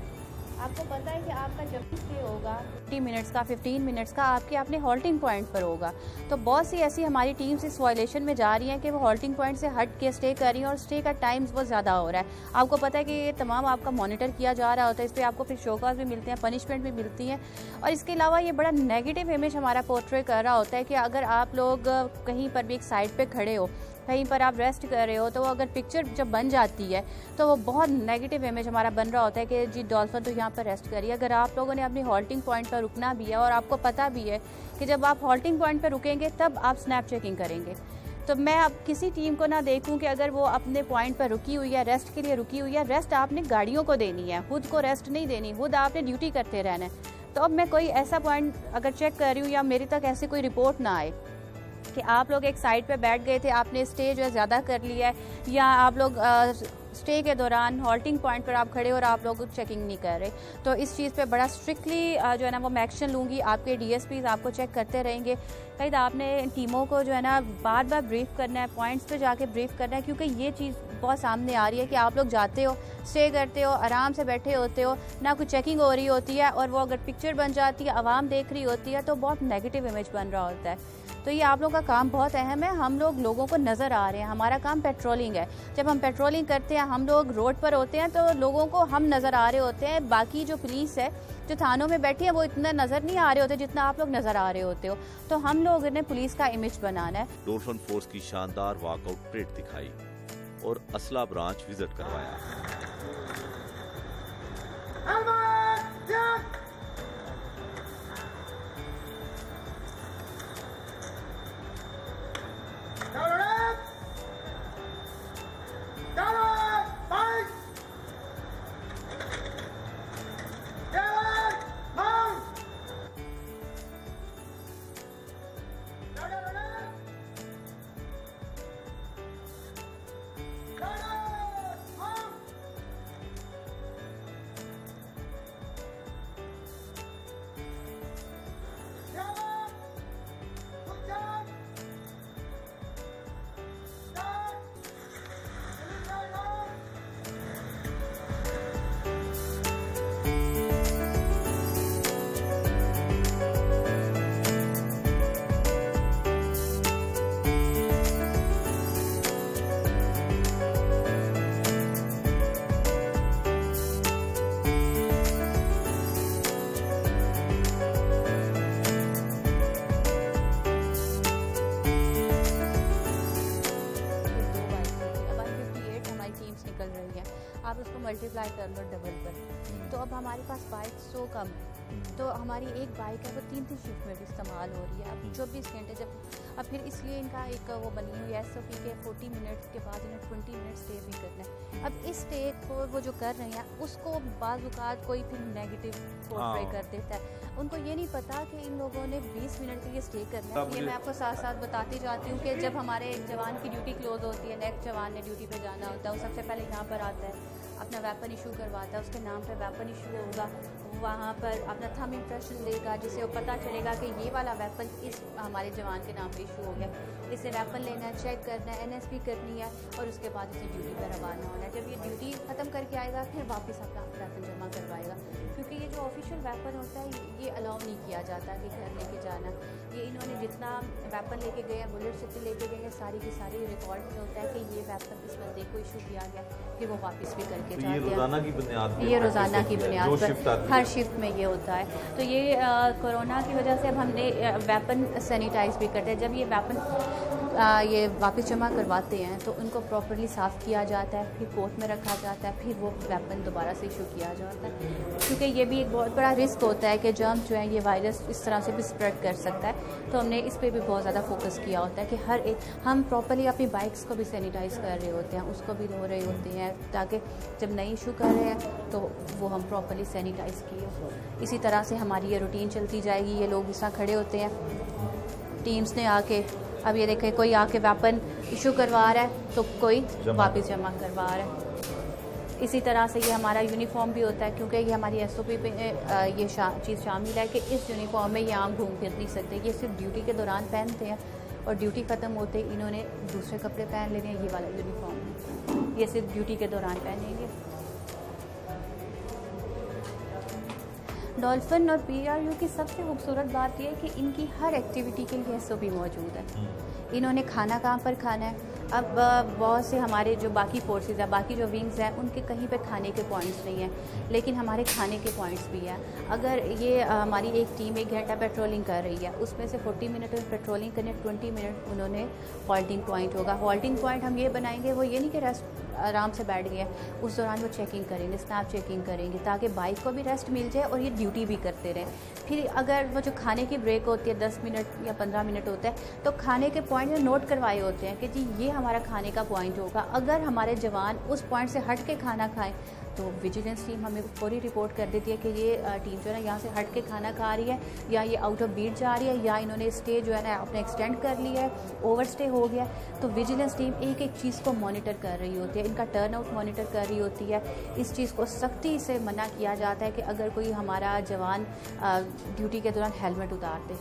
आपको पता है कि आपका जब भी स्टे होगा 50 मिनट्स का, 15 मिनट्स का आपके अपने हॉल्टिंग पॉइंट पर होगा। तो बहुत सी ऐसी हमारी टीम्स इस वायलेशन में जा रही हैं कि वो हॉल्टिंग पॉइंट से हट के स्टे कर रही हैं और स्टे का टाइम बहुत ज़्यादा हो रहा है। आपको पता है कि ये तमाम आपका मॉनिटर किया जा रहा होता है, इस पर आपको फिर शोकाज भी मिलते हैं, पनिशमेंट भी मिलती हैं। और इसके अलावा ये बड़ा नेगेटिव इमेज हमारा पोर्ट्रे कर रहा होता है कि अगर आप लोग कहीं पर भी एक साइड पर खड़े हो, कहीं पर आप रेस्ट कर रहे हो, तो वो अगर पिक्चर जब बन जाती है तो वो बहुत नेगेटिव इमेज हमारा बन रहा होता है कि जी डॉल्फिन तो यहाँ पर रेस्ट करिए। अगर आप लोगों ने अपनी हॉल्टिंग पॉइंट पर रुकना भी है और आपको पता भी है कि जब आप हॉल्टिंग पॉइंट पर रुकेंगे तब आप स्नैप चेकिंग करेंगे, तो मैं अब किसी टीम को ना देखूं कि अगर वो अपने पॉइंट पर रुकी हुई है, रेस्ट के लिए रुकी हुई है, रेस्ट आपने गाड़ियों को देनी है, खुद को रेस्ट नहीं देनी, खुद आपने ड्यूटी करते रहना है। तो अब मैं कोई ऐसा पॉइंट अगर चेक कर रही हूँ या मेरी तक ऐसी कोई रिपोर्ट ना आए कि आप लोग एक साइड पे बैठ गए थे, आपने स्टे जो है ज़्यादा कर लिया है, या आप लोग स्टे के दौरान हॉल्टिंग पॉइंट पर आप खड़े और आप लोग चेकिंग नहीं कर रहे, तो इस चीज़ पे बड़ा स्ट्रिक्टली जो है ना वो मैं एक्शन लूँगी। आपके DSPs आपको चेक करते रहेंगे। कहीं आपने टीमों को जो है ना बार बार ब्रीफ करना है, पॉइंट्स पे जाके ब्रीफ करना है, क्योंकि ये चीज़ बहुत सामने आ रही है कि आप लोग जाते हो, स्टे करते हो, आराम से बैठे होते हो, ना कुछ चेकिंग हो रही होती है, और वो अगर पिक्चर बन जाती है, आवाम देख रही होती है, तो बहुत नेगेटिव इमेज बन रहा होता है। तो ये आप लोगों का काम बहुत अहम है। हम लोग लोगों को नज़र आ रहे हैं, हमारा काम पेट्रोलिंग है। जब हम पेट्रोलिंग करते हैं, हम लोग रोड पर होते हैं, तो लोगों को हम नज़र आ रहे होते हैं। बाकी जो पुलिस है जो थानों में बैठी है वो इतना नज़र नहीं आ रहे होते जितना आप लोग नज़र आ रहे होते हो। तो हम लोगों ने पुलिस का इमेज बनाना है। डॉल्फिन फोर्स की शानदार वॉकआउट परेड दिखाई और असला ब्रांच विजिट करवाया। आप उसको मल्टीप्लाई कर लो डबल पर, तो अब हमारे पास बाइक्स तो कम है, तो हमारी एक बाइक है वो 3 शिफ्ट में भी इस्तेमाल हो रही है। अब 24 घंटे जब अब फिर इसलिए इनका एक वो बनी हुई है SOP के 40 मिनट्स के बाद इन्हें 20 मिनट स्टे भी करना है। अब इस स्टे को वो जो कर रहे हैं उसको बाज़-औक़ात कोई फिर नेगेटिव पोर्ट्रे कर देता है। उनको ये नहीं पता कि इन लोगों ने 20 मिनट के लिए स्टे करना है। ये मैं आपको साथ साथ बताती जाती हूँ कि जब हमारे जवान की ड्यूटी क्लोज होती है, नेक्स्ट जवान ने ड्यूटी पे जाना होता है, वो सबसे पहले यहाँ पर आता है, अपना वेपन इशू करवाता है, उसके नाम पे वेपन इशू होगा, वहाँ पर अपना थंब इम्प्रेशन देगा जिससे वो पता चलेगा कि ये वाला वेपन इस हमारे जवान के नाम पे इशू हो गया। इसे वेपन लेना है, चेक करना है, NSP करनी है और उसके बाद इसे ड्यूटी पर रवाना होना है। जब ये ड्यूटी ख़त्म करके आएगा फिर वापस अपना वेपन जमा करवाएगा, क्योंकि ये जो ऑफिशियल वेपन होता है ये अलाउ नहीं किया जाता कि घर लेके जाना। ये इन्होंने जितना वेपन लेके गए हैं, बुलेट जितने लेके गए हैं, सारी की सारी रिकॉर्ड में होता है कि ये वेपन इस बंदे को इशू किया गया, फिर वो वापस भी करके जाते हैं। ये रोज़ाना की बुनियाद पर हर शिफ्ट में ये होता है। तो ये कोरोना की वजह से अब हमने वेपन सैनिटाइज भी करते हैं। जब ये वेपन ये वापस जमा करवाते हैं तो उनको प्रॉपर्ली साफ़ किया जाता है, फिर कोर्ट में रखा जाता है, फिर वो वेपन दोबारा से इशू किया जाता है, क्योंकि ये भी एक बहुत बड़ा रिस्क होता है कि जर्म जो है ये वायरस इस तरह से भी स्प्रेड कर सकता है। तो हमने इस पर भी बहुत ज़्यादा फोकस किया होता है कि हर एक हम प्रॉपर्ली अपनी बाइक्स को भी सैनिटाइज़ कर रहे होते हैं, उसको भी धो रहे होते हैं, ताकि जब नई इशू कर रहे हैं तो वो हम प्रॉपर्ली सैनिटाइज़ किए। इसी तरह से हमारी ये रूटीन चलती जाएगी। ये लोग इस तरह खड़े होते हैं, टीम्स ने आके, अब ये देखें कोई आके वेपन इशू करवा रहा है तो कोई वापस जमा करवा रहा है। इसी तरह से ये हमारा यूनिफॉर्म भी होता है, क्योंकि ये हमारी SOP पे ये चीज़ शामिल है कि इस यूनिफॉर्म में ये आम घूम फिर नहीं सकते। ये सिर्फ ड्यूटी के दौरान पहनते हैं और ड्यूटी ख़त्म होते ही इन्होंने दूसरे कपड़े पहन लेने हैं। ये वाला यूनिफॉर्म ये सिर्फ ड्यूटी के दौरान पहनेंगे। डॉल्फिन और PRU की सबसे खूबसूरत बात यह है कि इनकी हर एक्टिविटी के लिए SOP मौजूद है। इन्होंने खाना कहाँ पर खाना है। अब बहुत से हमारे जो बाकी फोर्सेस हैं, बाकी जो विंग्स हैं, उनके कहीं पे खाने के पॉइंट्स नहीं हैं, लेकिन हमारे खाने के पॉइंट्स भी हैं। अगर ये हमारी एक टीम 1 घंटा पेट्रोलिंग कर रही है, उसमें से 40 मिनट में पेट्रोलिंग करने, 20 मिनट उन्होंने हॉल्टिंग पॉइंट होगा। हॉल्टिंग पॉइंट हम ये बनाएंगे, वो ये नहीं कि रेस्ट आराम से बैठ गए, उस दौरान वो चेकिंग करेंगे, स्नैप चेकिंग करेंगे, ताकि बाइक को भी रेस्ट मिल जाए और ये ड्यूटी भी करते रहें। फिर अगर वो जो खाने की ब्रेक होती है 10 मिनट या 15 मिनट होता है, तो खाने के पॉइंट नोट करवाए होते हैं कि जी ये हमारा खाने का पॉइंट होगा। अगर हमारे जवान उस पॉइंट से हट के खाना खाएं तो विजिलेंस टीम हमें पूरी रिपोर्ट कर देती है कि ये टीम जो है ना यहाँ से हट के खाना खा रही है, या ये आउट ऑफ बीट जा रही है, या इन्होंने स्टे जो है ना अपने एक्सटेंड कर लिया है, ओवर स्टे हो गया। तो विजिलेंस टीम एक एक चीज़ को मॉनिटर कर रही होती है, इनका टर्न आउट मॉनिटर कर रही होती है। इस चीज़ को सख्ती से मना किया जाता है कि अगर कोई हमारा जवान ड्यूटी के दौरान हेलमेट उतार दे,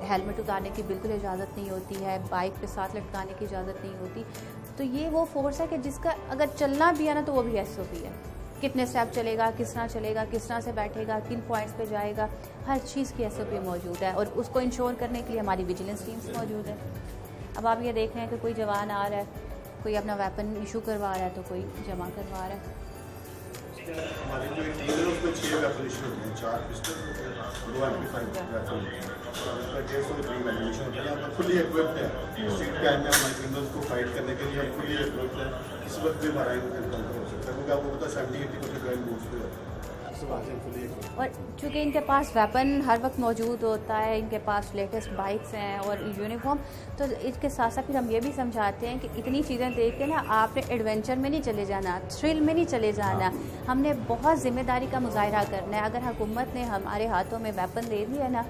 हेलमेट उतारने की बिल्कुल इजाज़त नहीं होती है, बाइक पे साथ लटकाने की इजाज़त नहीं होती। तो तो ये वो फोर्स है कि जिसका अगर चलना भी है ना तो वो भी SOP है, कितने स्टेप चलेगा, किस तरह से बैठेगा, किन पॉइंट्स पे जाएगा, हर चीज़ की SOP मौजूद है और उसको इंश्योर करने के लिए हमारी विजिलेंस टीम्स मौजूद है। अब आप ये देख रहे हैं कि कोई जवान आ रहा है, कोई अपना वेपन इशू करवा रहा है तो कोई जमा करवा रहा है। हमारी जो एक टीम है उसमें 6 वेपन इशू होते हैं, 4 पिस्टल, 2 MP5 वेपन होते हैं और उसका 150 ड्रीम एनिमेशन होता है। हम फुली इक्विप्ड है, स्ट्रीट क्राइम में हमारे क्रिमिनल्स को फाइट करने के लिए हम फुली इक्विप्ड है। इस वक्त भी हमारा एनकाउंटर हो सकता है क्योंकि आपको पता 70-80% क्राइम बूट्स पे होता है। और चूँकि इनके पास वेपन हर वक्त मौजूद होता है, इनके पास लेटेस्ट बाइक्स हैं और यूनिफॉर्म, तो इसके साथ साथ फिर हम ये भी समझाते हैं कि इतनी चीज़ें देख के ना आपने एडवेंचर में नहीं चले जाना, थ्रिल में नहीं चले जाना, हमने बहुत ज़िम्मेदारी का मुजाहरा करना है। अगर हुकूमत ने हमारे हाथों में वेपन दे दिया है ना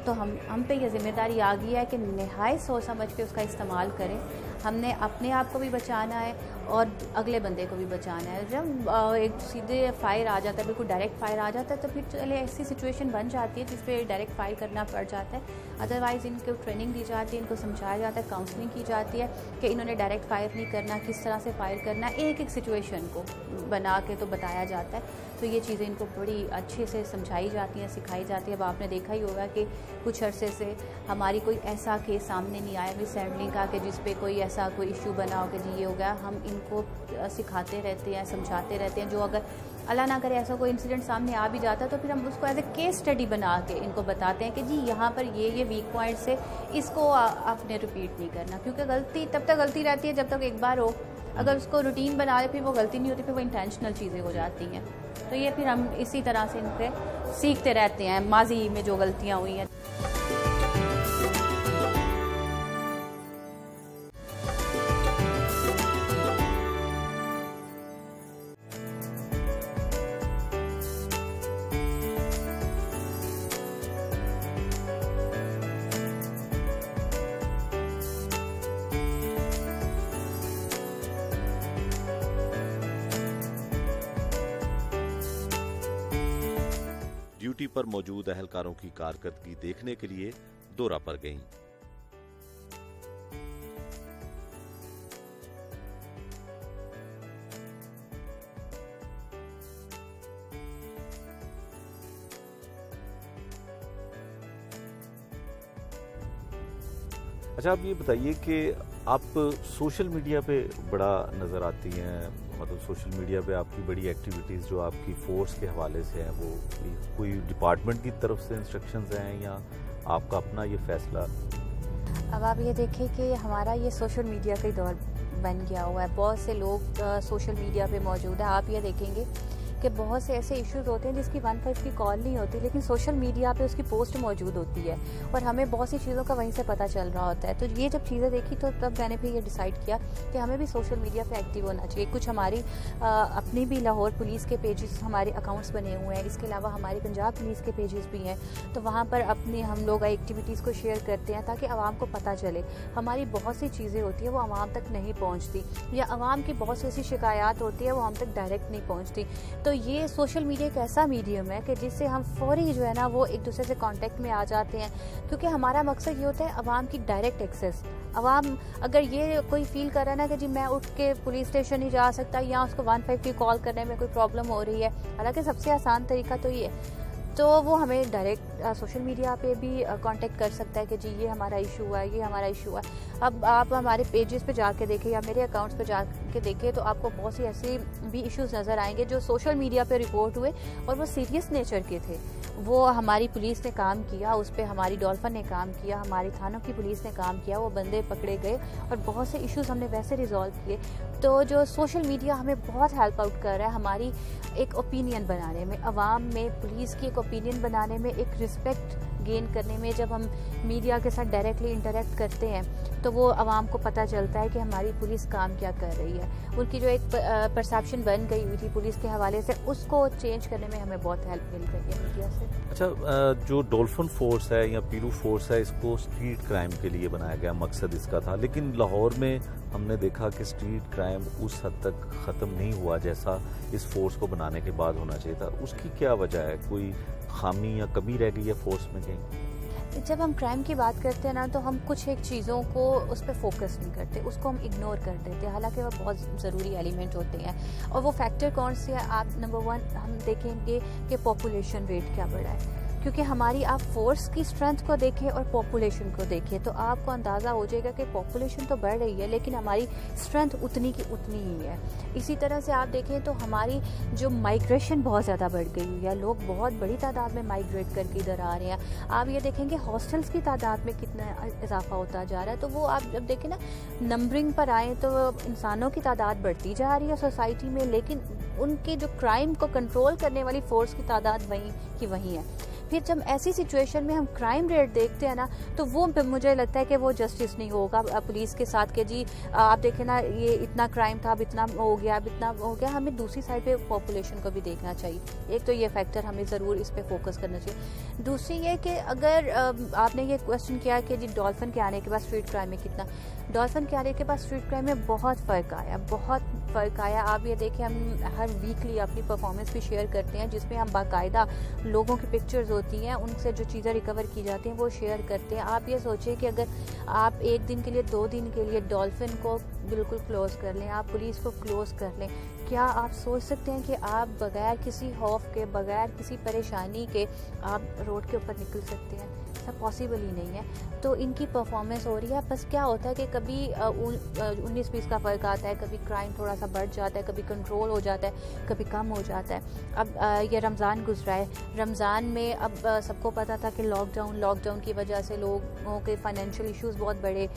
तो हम पे ये ज़िम्मेदारी आ गई है कि नहायत सोच समझ के उसका इस्तेमाल करें। हमने अपने आप को भी बचाना है और अगले बंदे को भी बचाना है। जब एक सीधे फायर आ जाता है, बिल्कुल डायरेक्ट फायर आ जाता है तो फिर चले ऐसी सिचुएशन बन जाती है जिस पे डायरेक्ट फायर करना पड़ जाता है। अदरवाइज़ इनको ट्रेनिंग दी जाती है, इनको समझाया जाता है, काउंसलिंग की जाती है कि इन्होंने डायरेक्ट फायर नहीं करना, किस तरह से फायर करना है, एक एक सिचुएशन को बना के तो बताया जाता है। तो ये चीज़ें इनको बड़ी अच्छे से समझाई जाती हैं, सिखाई जाती है। अब आपने देखा ही होगा कि कुछ अरसे से हमारी कोई ऐसा केस सामने नहीं आया मिस हैंडलिंग का कि जिस पे कोई ऐसा कोई इशू बना हो कि जी ये हो गया। हम इनको सिखाते रहते हैं, समझाते रहते हैं। जो अगर अल्लाह ना करे ऐसा कोई इंसिडेंट सामने आ भी जाता है तो फिर हम उसको एज ए केस स्टडी बना के इनको बताते हैं कि जी यहाँ पर ये वीक पॉइंट्स है, इसको आपने रिपीट नहीं करना। क्योंकि गलती तब तक गलती रहती है जब तक एक बार हो, अगर उसको रूटीन बना ले फिर वो गलती नहीं होती, फिर वो इंटेंशनल चीज़ें हो जाती हैं। तो ये फिर हम इसी तरह से इनसे सीखते रहते हैं माजी में जो गलतियाँ हुई हैं। ड्यूटी पर मौजूद अहलकारों की कारकर्दगी देखने के लिए दौरा पर गईं। अच्छा, आप ये बताइए कि आप सोशल मीडिया पे बड़ा नज़र आती हैं, मतलब सोशल मीडिया पे आपकी बड़ी एक्टिविटीज़ जो आपकी फोर्स के हवाले से हैं, वो कोई डिपार्टमेंट की तरफ से इंस्ट्रक्शंस हैं या आपका अपना ये फैसला? अब आप ये देखें कि हमारा ये सोशल मीडिया का ही दौर बन गया हुआ है। बहुत से लोग सोशल मीडिया पे मौजूद है। आप ये देखेंगे कि बहुत से ऐसे इश्यूज होते हैं जिसकी 15 की कॉल नहीं होती, लेकिन सोशल मीडिया पे उसकी पोस्ट मौजूद होती है और हमें बहुत सी चीज़ों का वहीं से पता चल रहा होता है। तो ये जब चीज़ें देखी तो तब मैंने भी ये डिसाइड किया कि हमें भी सोशल मीडिया पे एक्टिव होना चाहिए। कुछ हमारी अपनी भी लाहौर पुलिस के पेजेस, हमारे अकाउंट्स बने हुए हैं। इसके अलावा हमारी पंजाब पुलिस के पेजेस भी हैं, तो वहाँ पर अपनी हम लोग एक्टिविटीज़ को शेयर करते हैं ताकि आवाम को पता चले। हमारी बहुत सी चीज़ें होती है वो आवाम तक नहीं पहुँचती, या आवाम की बहुत सी ऐसी शिकायत होती है वो हम तक डायरेक्ट नहीं पहुँचती। तो ये सोशल मीडिया एक ऐसा मीडियम है कि जिससे हम फौरी जो है ना वो एक दूसरे से कांटेक्ट में आ जाते हैं, क्योंकि हमारा मकसद ये होता है आवाम की डायरेक्ट एक्सेस। आवाम अगर ये कोई फील कर रहा है ना कि जी मैं उठ के पुलिस स्टेशन नहीं जा सकता या उसको 15 की कॉल करने में कोई प्रॉब्लम हो रही है, हालांकि सबसे आसान तरीका तो ये है, तो वो हमें डायरेक्ट सोशल मीडिया पे भी कांटेक्ट कर सकता है कि जी ये हमारा इशू हुआ है, ये हमारा इशू हुआ है। अब आप हमारे पेजेस पे जाके देखें या मेरे अकाउंट्स पे जाके देखें तो आपको बहुत सी ऐसे भी इश्यूज नज़र आएंगे जो सोशल मीडिया पे रिपोर्ट हुए और वो सीरियस नेचर के थे। वो हमारी पुलिस ने काम किया, उस पर हमारी डॉल्फिन ने काम किया, हमारी थानों की पुलिस ने काम किया, वो बंदे पकड़े गए और बहुत से इश्यूज हमने वैसे रिजॉल्व किए। तो जो सोशल मीडिया हमें बहुत हेल्प आउट कर रहा है हमारी एक ओपिनियन बनाने में, अवाम में पुलिस की एक ओपिनियन बनाने में, एक रिस्पेक्ट गेन करने में। जब हम मीडिया के साथ डायरेक्टली इंटरेक्ट करते हैं तो वो आवाम को पता चलता है कि हमारी पुलिस काम क्या कर रही है। उनकी जो एक परसेप्शन बन गई हुई थी पुलिस के हवाले से, उसको चेंज करने में हमें बहुत हेल्प मिल रही है मीडिया से। अच्छा, जो डॉल्फिन फोर्स है या पीरू फोर्स है, इसको स्ट्रीट क्राइम के लिए बनाया गया, मकसद इसका था, लेकिन लाहौर में हमने देखा कि स्ट्रीट क्राइम उस हद तक ख़त्म नहीं हुआ जैसा इस फोर्स को बनाने के बाद होना चाहिए था। उसकी क्या वजह है? कोई खामी या कमी रह गई है फोर्स में कहीं? जब हम क्राइम की बात करते हैं ना, तो हम कुछ एक चीज़ों को उस पर फोकस नहीं करते, उसको हम इग्नोर कर देते हैं, हालांकि वह बहुत ज़रूरी एलिमेंट होते हैं। और वो फैक्टर कौन से है? आप नंबर 1 हम देखेंगे कि पॉपुलेशन रेट क्या बढ़ा है, क्योंकि हमारी आप फोर्स की स्ट्रेंथ को देखें और पॉपुलेशन को देखें तो आपको अंदाज़ा हो जाएगा कि पॉपुलेशन तो बढ़ रही है लेकिन हमारी स्ट्रेंथ उतनी की उतनी ही है। इसी तरह से आप देखें तो हमारी जो माइग्रेशन बहुत ज़्यादा बढ़ गई हुई है, लोग बहुत बड़ी तादाद में माइग्रेट करके इधर आ रहे हैं। आप ये देखेंगे हॉस्टल्स की तादाद में कितना इजाफा होता जा रहा है, तो वो आप जब देखें ना नंबरिंग पर आए तो इंसानों की तादाद बढ़ती जा रही है सोसाइटी में, लेकिन उनके जो क्राइम को कंट्रोल करने वाली फोर्स की तादाद वहीं की वहीं है। फिर जब ऐसी सिचुएशन में हम क्राइम रेट देखते हैं ना, तो वो मुझे लगता है कि वो जस्टिस नहीं होगा पुलिस के साथ कि जी आप देखें ना ये इतना क्राइम था, अब इतना हो गया, अब इतना हो गया। हमें दूसरी साइड पे पॉपुलेशन को भी देखना चाहिए। एक तो ये फैक्टर हमें ज़रूर इस पे फोकस करना चाहिए। दूसरी ये कि अगर आपने ये क्वेश्चन किया कि जी डॉल्फिन के आने के बाद स्ट्रीट क्राइम में कितना, डॉल्फिन के आने के बाद स्ट्रीट क्राइम में बहुत फ़र्क आया। आप ये देखें हम हर वीकली अपनी परफॉर्मेंस भी शेयर करते हैं जिसमें हम बाकायदा लोगों की पिक्चर्स होती हैं, उनसे जो चीज़ें रिकवर की जाती हैं वो शेयर करते हैं। आप ये सोचिए कि अगर आप 1 दिन के लिए 2 दिन के लिए डॉल्फिन को बिल्कुल क्लोज कर लें, आप पुलिस को क्लोज कर लें, क्या आप सोच सकते हैं कि आप बगैर किसी खौफ के, बगैर किसी परेशानी के आप रोड के ऊपर निकल सकते हैं? सब पॉसिबल ही नहीं है। तो इनकी परफॉर्मेंस हो रही है, बस क्या होता है कि कभी 19-20 का फ़र्क आता है, कभी क्राइम थोड़ा सा बढ़ जाता है, कभी कंट्रोल हो जाता है, कभी कम हो जाता है। अब ये रमज़ान गुजरा है, रमज़ान में अब सबको पता था कि लॉकडाउन की वजह से लोगों के फाइनेंशियल इश्यूज़ बहुत बढ़े।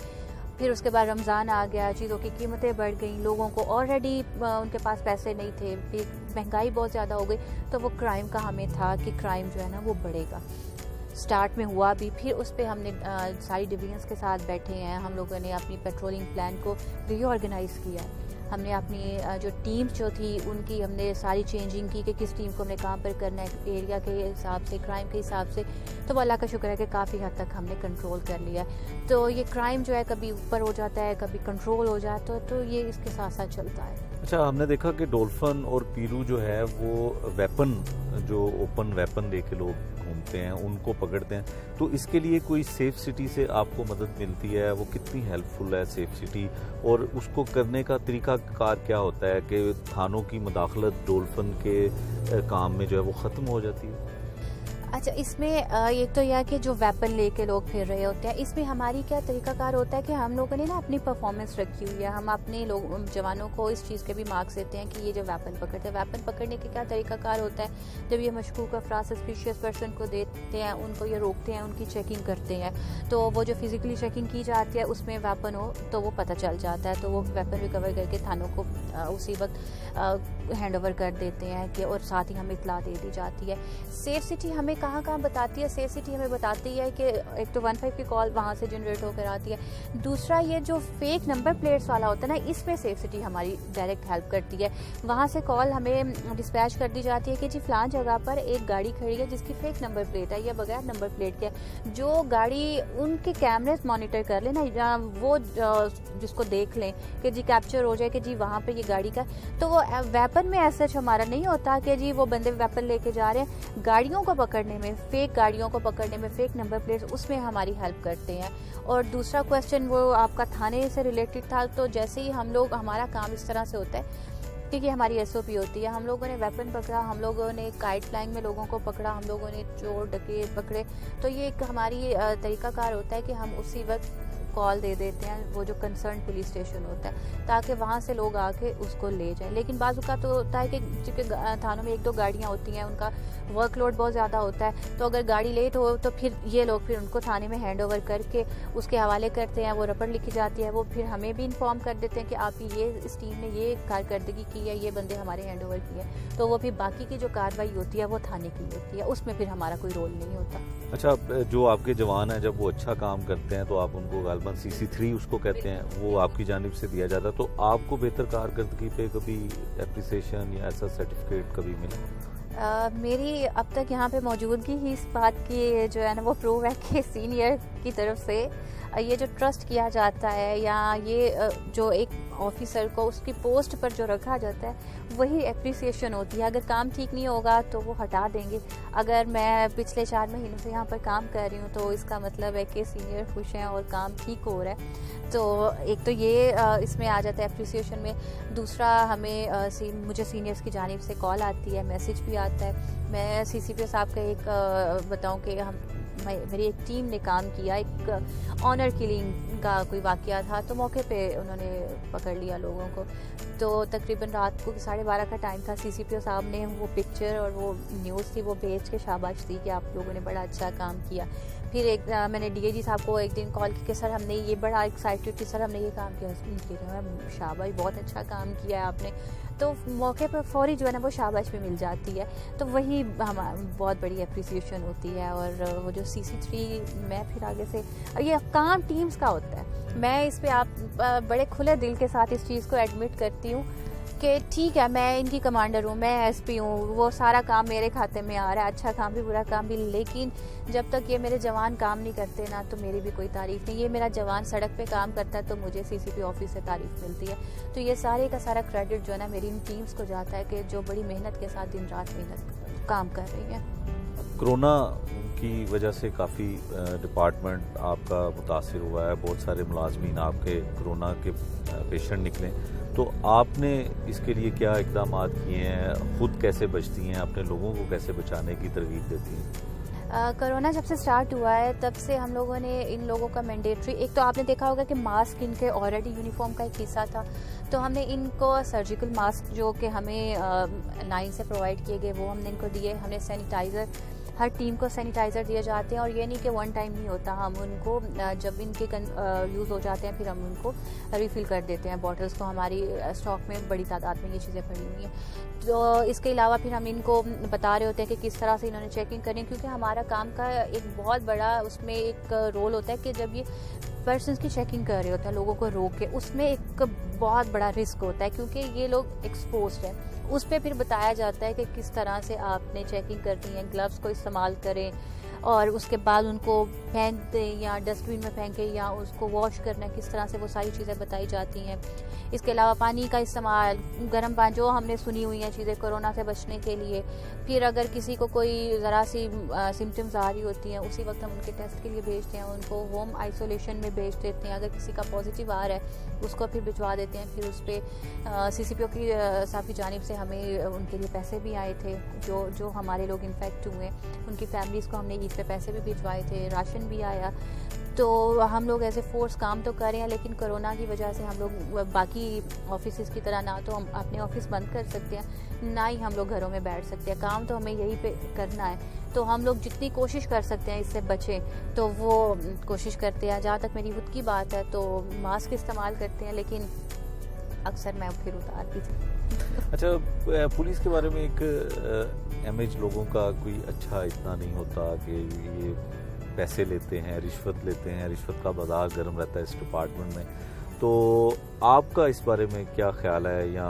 फिर उसके बाद रमज़ान आ गया, चीज़ों की कीमतें बढ़ गई, लोगों को ऑलरेडी उनके पास पैसे नहीं थे, फिर महंगाई बहुत ज़्यादा हो गई, तो वो क्राइम का हमें था कि क्राइम जो है ना वो बढ़ेगा। स्टार्ट में हुआ भी, फिर उस पर हमने सारी डिवीजन्स के साथ बैठे हैं, हम लोगों ने अपनी पेट्रोलिंग प्लान को रीऑर्गेनाइज़ किया है। हमने अपनी जो टीम जो थी उनकी हमने सारी चेंजिंग की कि किस टीम को हमने कहाँ पर करना है, एरिया के हिसाब से, क्राइम के हिसाब से। तो अल्लाह का शुक्र है कि काफ़ी हद तक हमने कंट्रोल कर लिया। तो ये क्राइम जो है कभी ऊपर हो जाता है, कभी कंट्रोल हो जाता है, तो ये इसके साथ साथ चलता है। अच्छा, हमने देखा कि डॉल्फिन और पीरू जो है वो वेपन, जो ओपन वेपन लेके लोग घूमते हैं उनको पकड़ते हैं, तो इसके लिए कोई सेफ सिटी से आपको मदद मिलती है? वो कितनी हेल्पफुल है सेफ सिटी, और उसको करने का तरीका कार क्या होता है कि थानों की मुदाखलत डॉल्फिन के काम में जो है वो ख़त्म हो जाती है? अच्छा, इसमें एक तो यह है कि जो वेपन लेके लोग फिर रहे होते हैं, इसमें हमारी क्या तरीकाकार होता है कि हम लोगों ने ना अपनी परफॉर्मेंस रखी हुई है। हम अपने जवानों को इस चीज़ के भी मार्क्स देते हैं कि ये जो वेपन पकड़ते हैं, वेपन पकड़ने के क्या तरीकाकार होता है। जब ये मशकूक अफराद सस्पिशियस पर्सन को देते हैं, उनको ये रोकते हैं, उनकी चेकिंग करते हैं, तो वो जो फिजिकली चेकिंग की जाती है उसमें वेपन हो तो वो पता चल जाता है, तो वो वेपन रिकवर करके थानों को उसी वक्त हैंड ओवर कर देते हैं कि, और साथ ही हमें इतला दे दी जाती है। सेफ सिटी हमें कहाँ बताती है? सेफ सिटी हमें बताती है कि एक तो 15 की कॉल वहाँ से जनरेट होकर आती है, दूसरा ये जो फेक नंबर प्लेट्स वाला होता है ना, इसमें सेफ सिटी हमारी डायरेक्ट हेल्प करती है। वहाँ से कॉल हमें डिस्पैच कर दी जाती है कि जी फलां जगह पर एक गाड़ी खड़ी है जिसकी फेक नंबर प्लेट है या बगैर नंबर प्लेट के, जो गाड़ी उनके कैमरेज मॉनिटर कर लेना, या वो जिसको देख लें कि जी कैप्चर हो जाए कि जी वहाँ पर ये गाड़ी का। तो वो वेपन में ऐसा हमारा नहीं होता कि जी वो बंदे वेपन लेके जा रहे हैं। गाड़ियों को पकड़ने में, फेक गाड़ियों को पकड़ने में, फेक नंबर प्लेट्स, उसमें हमारी हेल्प करते हैं। और दूसरा क्वेश्चन वो आपका थाने से रिलेटेड था, तो जैसे ही हम लोग, हमारा काम इस तरह से होता है क्योंकि हमारी SOP होती है, हम लोगों ने वेपन पकड़ा, हम लोगों ने काइट फ्लाइंग में लोगों को पकड़ा, हम लोगों ने चोर डकैत पकड़े, तो ये एक हमारी तरीकाकार होता है कि हम उसी वक्त कॉल दे देते हैं वो जो कंसर्न पुलिस स्टेशन होता है, ताकि वहाँ से लोग आके उसको ले जाएं। लेकिन बाज़ का तो होता है कि चूँकि थानों में 1-2 गाड़ियाँ होती हैं, उनका वर्कलोड बहुत ज़्यादा होता है, तो अगर गाड़ी लेट हो तो फिर ये लोग फिर उनको थाने में हैंड ओवर करके उसके हवाले करते हैं, वो रपट लिखी जाती है, वो फिर हमें भी इन्फॉर्म कर देते हैं कि आप ये इस टीम ने ये कारकर्दगी की है, ये बंदे हमारे हैंड ओवर किए, तो वो फिर बाकी की जो कार्रवाई होती है वो थाने की होती है, उसमें फिर हमारा कोई रोल नहीं होता। अच्छा, जो आपके जवान हैं जब वो अच्छा काम करते हैं तो आप उनको गालबन CC3 उसको कहते हैं, वो आपकी जानिब से दिया जाता है, तो आपको बेहतर कारकर्दगी पे कभी एप्रिसिएशन या ऐसा सर्टिफिकेट कभी मिला? मेरी अब तक यहाँ पे मौजूदगी ही इस बात की जो है ना वो प्रूव है कि सीनियर की तरफ से ये जो ट्रस्ट किया जाता है, या ये जो एक ऑफिसर को उसकी पोस्ट पर जो रखा जाता है वही एप्रिसिएशन होती है। अगर काम ठीक नहीं होगा तो वो हटा देंगे। अगर मैं पिछले 4 महीनों से यहाँ पर काम कर रही हूँ तो इसका मतलब है कि सीनियर खुश हैं और काम ठीक हो रहा है। तो एक तो ये इसमें आ जाता है एप्रिसिएशन में। दूसरा हमें मुझे सीनियर्स की जानिब से कॉल आती है, मैसेज भी आता है। मैं CCPO साहब का एक बताऊं कि मेरी एक टीम ने काम किया, एक ऑनर किलिंग का कोई वाकया था तो मौके पे उन्होंने पकड़ लिया लोगों को। तो तकरीबन रात को 12:30 का टाइम था। CCPO साहब ने वो पिक्चर और वो न्यूज़ थी वो भेज के शाबाश दी कि आप लोगों ने बड़ा अच्छा काम किया। फिर मैंने DIG साहब को एक दिन कॉल की कि सर हमने ये बड़ा एक्साइटेड थी, सर हमने ये काम किया। शाबाश, बहुत अच्छा काम किया है आपने। तो मौके पर फौरी जो है ना वो शाबाश भी मिल जाती है। तो वही बहुत बड़ी एप्रिसिएशन होती है। और वो जो CC3 मैं फिर आगे से ये काम टीम्स का होता है। मैं इस पे आप बड़े खुले दिल के साथ इस चीज़ को एडमिट करती हूँ कि ठीक है मैं इनकी कमांडर हूँ, मैं SP हूँ, वो सारा काम मेरे खाते में आ रहा है, अच्छा काम भी बुरा काम भी। लेकिन जब तक ये मेरे जवान काम नहीं करते ना तो मेरी भी कोई तारीफ़ नहीं। ये मेरा जवान सड़क पे काम करता है तो मुझे CCP ऑफिस से तारीफ़ मिलती है। तो ये सारे का सारा क्रेडिट जो है ना मेरी इन टीम्स को जाता है कि जो बड़ी मेहनत के साथ दिन रात मेहनत काम कर रही है। कोरोना की वजह से काफ़ी डिपार्टमेंट आपका मुतासिर हुआ है, बहुत सारे मुलाजमीन आपके कोरोना के पेशेंट निकले। तो आपने इसके लिए क्या इक़दाम किए हैं? खुद कैसे बचती हैं, अपने लोगों को कैसे बचाने की तरगीब देती हैं? कोरोना जब से स्टार्ट हुआ है तब से हम लोगों ने इन लोगों का मैंडेटरी, एक तो आपने देखा होगा कि मास्क इनके ऑलरेडी यूनिफॉर्म का एक हिस्सा था, तो हमने इनको सर्जिकल मास्क जो कि हमें लाइन से प्रोवाइड किए गए वो हमने इनको दिए। हमने सैनिटाइज़र, हर टीम को सैनिटाइज़र दिए जाते हैं। और ये नहीं कि वन टाइम नहीं होता, हम उनको जब इनके यूज़ हो जाते हैं फिर हम उनको रिफ़िल कर देते हैं बॉटल्स को। हमारी स्टॉक में बड़ी तादाद में ये चीज़ें पड़ी हुई हैं। तो इसके अलावा फिर हम इनको बता रहे होते हैं कि किस तरह से इन्होंने चेकिंग करनी, क्योंकि हमारा काम का एक बहुत बड़ा उसमें एक रोल होता है कि जब ये पर्सन्स की चेकिंग कर रहे होते हैं लोगों को रोक के, उसमें एक बहुत बड़ा रिस्क होता है क्योंकि ये लोग एक्सपोज्ड हैं। उस पर फिर बताया जाता है कि किस तरह से आपने चेकिंग करनी है, ग्लव्स को इस्तेमाल करें और उसके बाद उनको फेंक दें या डस्टबिन में फेंकें या उसको वॉश करना है, किस तरह से वो सारी चीज़ें बताई जाती हैं। इसके अलावा पानी का इस्तेमाल, गर्म पानी, जो हमने सुनी हुई हैं चीज़ें कोरोना से बचने के लिए। फिर अगर किसी को कोई ज़रा सी सिम्टम्स आ रही होती हैं उसी वक्त हम उनके टेस्ट के लिए भेजते हैं, उनको होम आइसोलेशन में भेज देते हैं। अगर किसी का पॉजिटिव आ रहा है उसको फिर भिजवा देते हैं। फिर उस पर CCPO की साहब की जानिब से हमें उनके लिए पैसे भी आए थे, जो हमारे लोग इन्फेक्ट हुए उनकी फैमिलीज़ को हमने ईद पे पैसे भी भिजवाए थे, राशन भी आया। तो हम लोग एज ए फोर्स काम तो कर रहे हैं, लेकिन कोरोना की वजह से हम लोग बाकी ऑफिस की तरह ना तो हम अपने ऑफिस बंद कर सकते हैं, ना ही हम लोग घरों में बैठ सकते हैं। काम तो हमें यही पे करना है। तो हम लोग जितनी कोशिश कर सकते हैं इससे बचें तो वो कोशिश करते हैं। जहाँ तक मेरी खुद की बात है तो मास्क इस्तेमाल करते हैं, लेकिन अक्सर मैं फिर उतारती थी। अच्छा, पुलिस के बारे में एक इमेज लोगों का कोई अच्छा इतना नहीं होता कि ये पैसे लेते हैं, रिश्वत लेते हैं, रिश्वत का बाजार गर्म रहता है इस डिपार्टमेंट में। तो आपका इस बारे में क्या ख्याल है, या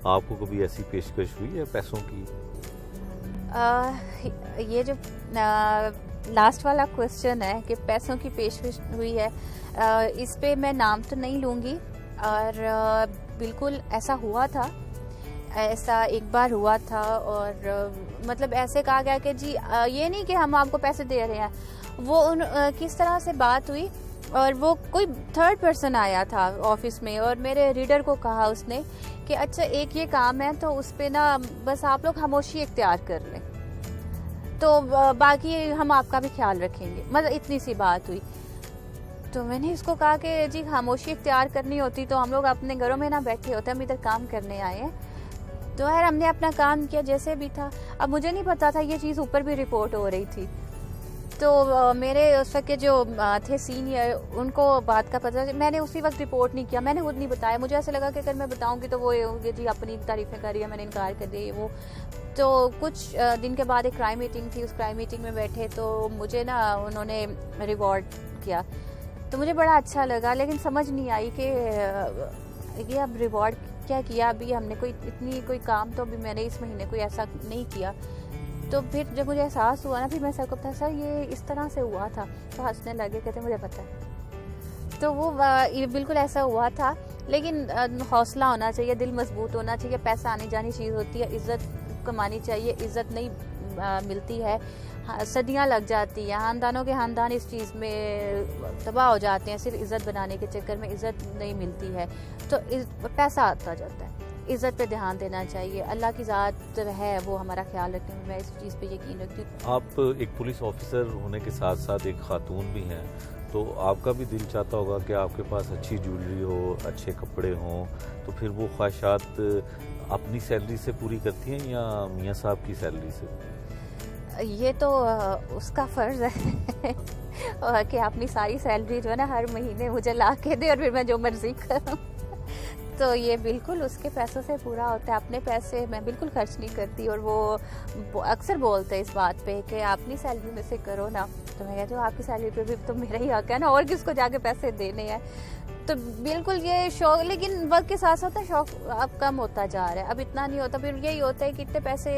आपको कभी ऐसी पेशकश हुई है पैसों की? ये जो लास्ट वाला क्वेश्चन है कि पैसों की पेशकश हुई है, इस पे मैं नाम तो नहीं लूँगी। और बिल्कुल ऐसा हुआ था, ऐसा एक बार हुआ था। और मतलब ऐसे कहा गया कि जी ये नहीं कि हम आपको पैसे दे रहे हैं। वो किस तरह से बात हुई, और वो कोई थर्ड पर्सन आया था ऑफिस में और मेरे रीडर को कहा उसने कि अच्छा एक ये काम है तो उस पे ना बस आप लोग खामोशी इख्तियार कर लें, तो बाकी हम आपका भी ख्याल रखेंगे। मतलब इतनी सी बात हुई। तो मैंने इसको कहा कि जी खामोशी इख्तियार करनी होती तो हम लोग अपने घरों में ना बैठे होते, हम इधर काम करने आए हैं। तो यार हमने अपना काम किया जैसे भी था। अब मुझे नहीं पता था ये चीज़ ऊपर भी रिपोर्ट हो रही थी। तो मेरे उस वक्त के जो थे सीनियर, उनको बात का पता, मैंने उसी वक्त रिपोर्ट नहीं किया, मैंने खुद नहीं बताया। मुझे ऐसा लगा कि अगर मैं बताऊंगी तो वो ये जी अपनी तारीफ़ें कर रही है, मैंने इनकार कर दिया वो। तो कुछ दिन के बाद एक क्राइम मीटिंग थी, उस क्राइम मीटिंग में बैठे तो मुझे ना उन्होंने रिवॉर्ड किया, तो मुझे बड़ा अच्छा लगा। लेकिन समझ नहीं आई कि ये अब रिवॉर्ड क्या किया, अभी हमने कोई काम तो अभी मैंने इस महीने कोई ऐसा नहीं किया। तो फिर जब मुझे एहसास हुआ ना, फिर मैं सर को बताया सर ये इस तरह से हुआ था, तो हंसने लगे, कहते मुझे पता है। तो वो बिल्कुल ऐसा हुआ था। लेकिन हौसला होना चाहिए, दिल मजबूत होना चाहिए। पैसा आनी जानी चीज़ होती है, इज़्ज़त कमानी चाहिए, इज़्ज़त नहीं मिलती है, सदियां लग जाती हैं, ख़ानदानों के ख़ानदान इस चीज़ में तबाह हो जाते हैं, सिर्फ इज़्ज़त बनाने के चक्कर में इज़्ज़त नहीं मिलती है, तो पैसा आता जाता है। इज़्ज़त पे ध्यान देना चाहिए, अल्लाह की ज़ात है वो हमारा ख्याल रखने में, मैं इस चीज़ पे यकीन रखती हूँ। आप एक पुलिस ऑफिसर होने के साथ साथ एक खातून भी हैं, तो आपका भी दिल चाहता होगा कि आपके पास अच्छी ज्वेलरी हो, अच्छे कपड़े हों, तो फिर वो ख्वाहिशात अपनी सैलरी से पूरी करती हैं या मियाँ साहब की सैलरी से? ये तो उसका फ़र्ज़ है कि अपनी सारी सैलरी जो है ना हर महीने मुझे ला के दे और फिर मैं जो मर्ज़ी करूँ। तो ये बिल्कुल उसके पैसों से पूरा होता है, अपने पैसे मैं बिल्कुल खर्च नहीं करती। और वो अक्सर बोलते हैं इस बात पे कि अपनी सैलरी में से करो ना, तो मैं कहती हूँ आपकी सैलरी पे भी तो मेरा ही हक है ना, और किसको जाके पैसे देने हैं। तो बिल्कुल ये शौक, लेकिन वक्त के साथ साथ शौक अब कम होता जा रहा है, अब इतना नहीं होता। फिर यही होता है कि इतने पैसे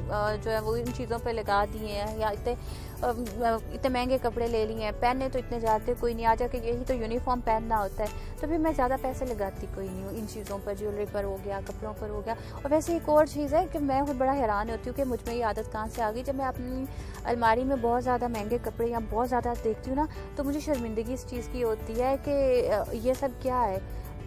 जो है वो इन चीज़ों पे लगा दिए हैं, या इतने महंगे कपड़े ले लिए हैं, पहनने तो इतने जाते कोई नहीं, आ जाके यही तो यूनिफॉर्म पहनना होता है, तो फिर मैं ज़्यादा पैसे लगाती कोई नहीं हूँ इन चीज़ों पर, ज्वेलरी पर हो गया, कपड़ों पर हो गया। और वैसे एक और चीज़ है कि मैं खुद बड़ा हैरान होती हूँ कि मुझ में ये आदत कहाँ से आ गई। जब मैं अपनी अलमारी में बहुत ज़्यादा महंगे कपड़े या बहुत ज़्यादा देखती हूँ ना, तो मुझे शर्मिंदगी इस चीज़ की होती है कि ये सब क्या है,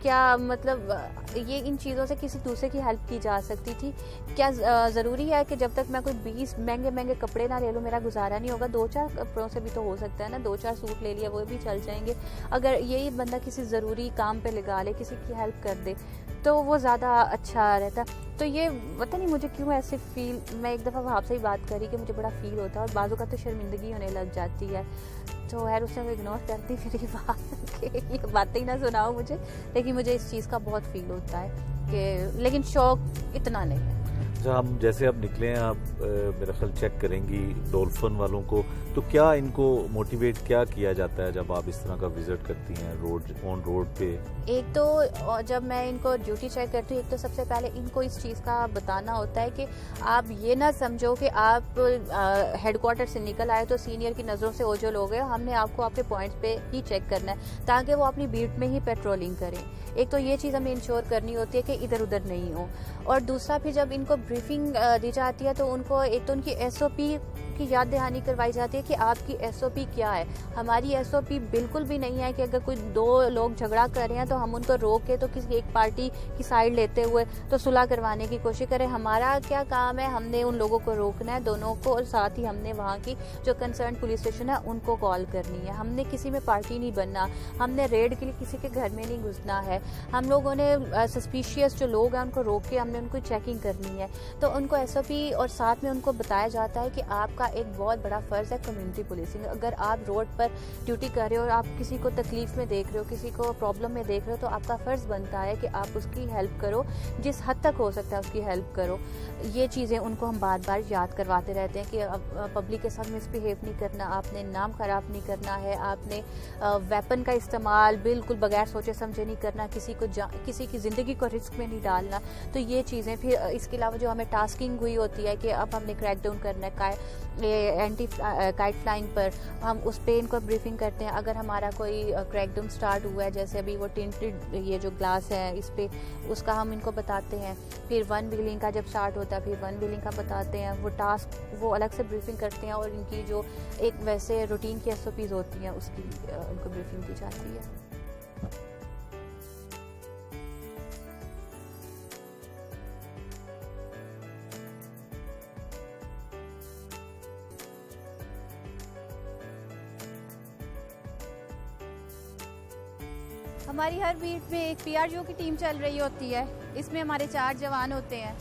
क्या मतलब ये इन चीज़ों से किसी दूसरे की हेल्प की जा सकती थी क्या? ज़रूरी है कि जब तक मैं कोई 20 महंगे कपड़े ना ले लूँ मेरा गुजारा नहीं होगा? 2-4 कपड़ों से भी तो हो सकता है ना, 2-4 सूट ले लिया वो भी चल जाएंगे। अगर यही बंदा किसी ज़रूरी काम पे लगा ले, किसी की हेल्प कर दे, तो वो ज़्यादा अच्छा रहता। तो ये पता नहीं मुझे क्यों ऐसे फील, मैं एक दफ़ा आपसे ही बात करी कि मुझे बड़ा फील होता है और बाज़ों का तो शर्मिंदगी होने लग जाती है। तो खैर उससे मैं इग्नोर करती फिर ये बात कि ये बातें ही ना सुनाओ मुझे, लेकिन मुझे इस चीज़ का बहुत फील होता है कि, लेकिन शौक इतना नहीं है। हम जैसे अब निकले हैं, आप मेरा ख्याल चेक करेंगी डॉल्फिन वालों को, तो क्या इनको मोटिवेट क्या किया जाता है जब आप इस तरह का विजिट करती हैं ऑन रोड पे? एक तो जब मैं इनको ड्यूटी चेक करती हूँ, एक तो सबसे पहले इनको इस चीज़ का बताना होता है कि आप ये ना समझो कि आप हेडक्वार्टर से निकल आए तो सीनियर की नज़रों से ओझल हो गए, हमने आपको आपके पॉइंट्स पे ही चेक करना है ताकि वो अपनी बीट में ही पेट्रोलिंग करें। एक तो ये चीज़ हमें इंश्योर करनी होती है कि इधर उधर नहीं हो। और दूसरा फिर जब इनको ब्रीफिंग दी जाती है तो उनको एक तो उनकी SOP की याद दहानी करवाई जाती है कि आपकी SOP क्या है। हमारी SOP बिल्कुल भी नहीं है कि अगर कोई 2 लोग झगड़ा कर रहे हैं तो हम उनको रोक के तो किसी एक पार्टी की साइड लेते हुए तो सुलह करवाने की कोशिश करें। हमारा क्या काम है, हमने उन लोगों को रोकना है दोनों को, और साथ ही हमने वहाँ की जो कंसर्न पुलिस स्टेशन है उनको कॉल करनी है। हमने किसी में पार्टी नहीं बनना, हमने रेड के लिए किसी के घर में नहीं घुसना है। हम लोगों ने सस्पिशियस जो लोग हैं उनको रोक के हमने उनको चेकिंग करनी है। तो उनको SOP और साथ में उनको बताया जाता है कि आपका एक बहुत बड़ा फ़र्ज़ है कम्युनिटी पुलिसिंग। अगर आप रोड पर ड्यूटी कर रहे हो और आप किसी को तकलीफ़ में देख रहे हो, किसी को प्रॉब्लम में देख रहे हो, तो आपका फ़र्ज़ बनता है कि आप उसकी हेल्प करो, जिस हद तक हो सकता है उसकी हेल्प करो। ये चीज़ें उनको हम बार बार याद करवाते रहते हैं कि पब्लिक के साथ मिसबिहेव नहीं करना, आपने नाम ख़राब नहीं करना है, आपने वेपन का इस्तेमाल बिल्कुल बगैर सोचे समझे नहीं करना, किसी की ज़िंदगी को रिस्क में नहीं डालना। तो ये चीज़ें फिर इसके अलावा जो हमें टास्किंग हुई होती है कि अब हमने क्रैक डाउन करना है एंटी काइट फ्लाइंग पर, हम उस पे इनको ब्रीफिंग करते हैं। अगर हमारा कोई क्रैक डाउन स्टार्ट हुआ है, जैसे अभी वो टिंटेड ये जो ग्लास है इस पे, उसका हम इनको बताते हैं। फिर 1 व्हीलिंग का जब स्टार्ट होता है फिर 1 व्हीलिंग का बताते हैं। वो टास्क वो अलग से ब्रीफिंग करते हैं और इनकी जो एक वैसे रूटीन की SOPs होती हैं उसकी इनको ब्रीफिंग दी जाती है। हमारी हर बीट में एक PRGO की टीम चल रही होती है। इसमें हमारे 4 जवान होते हैं,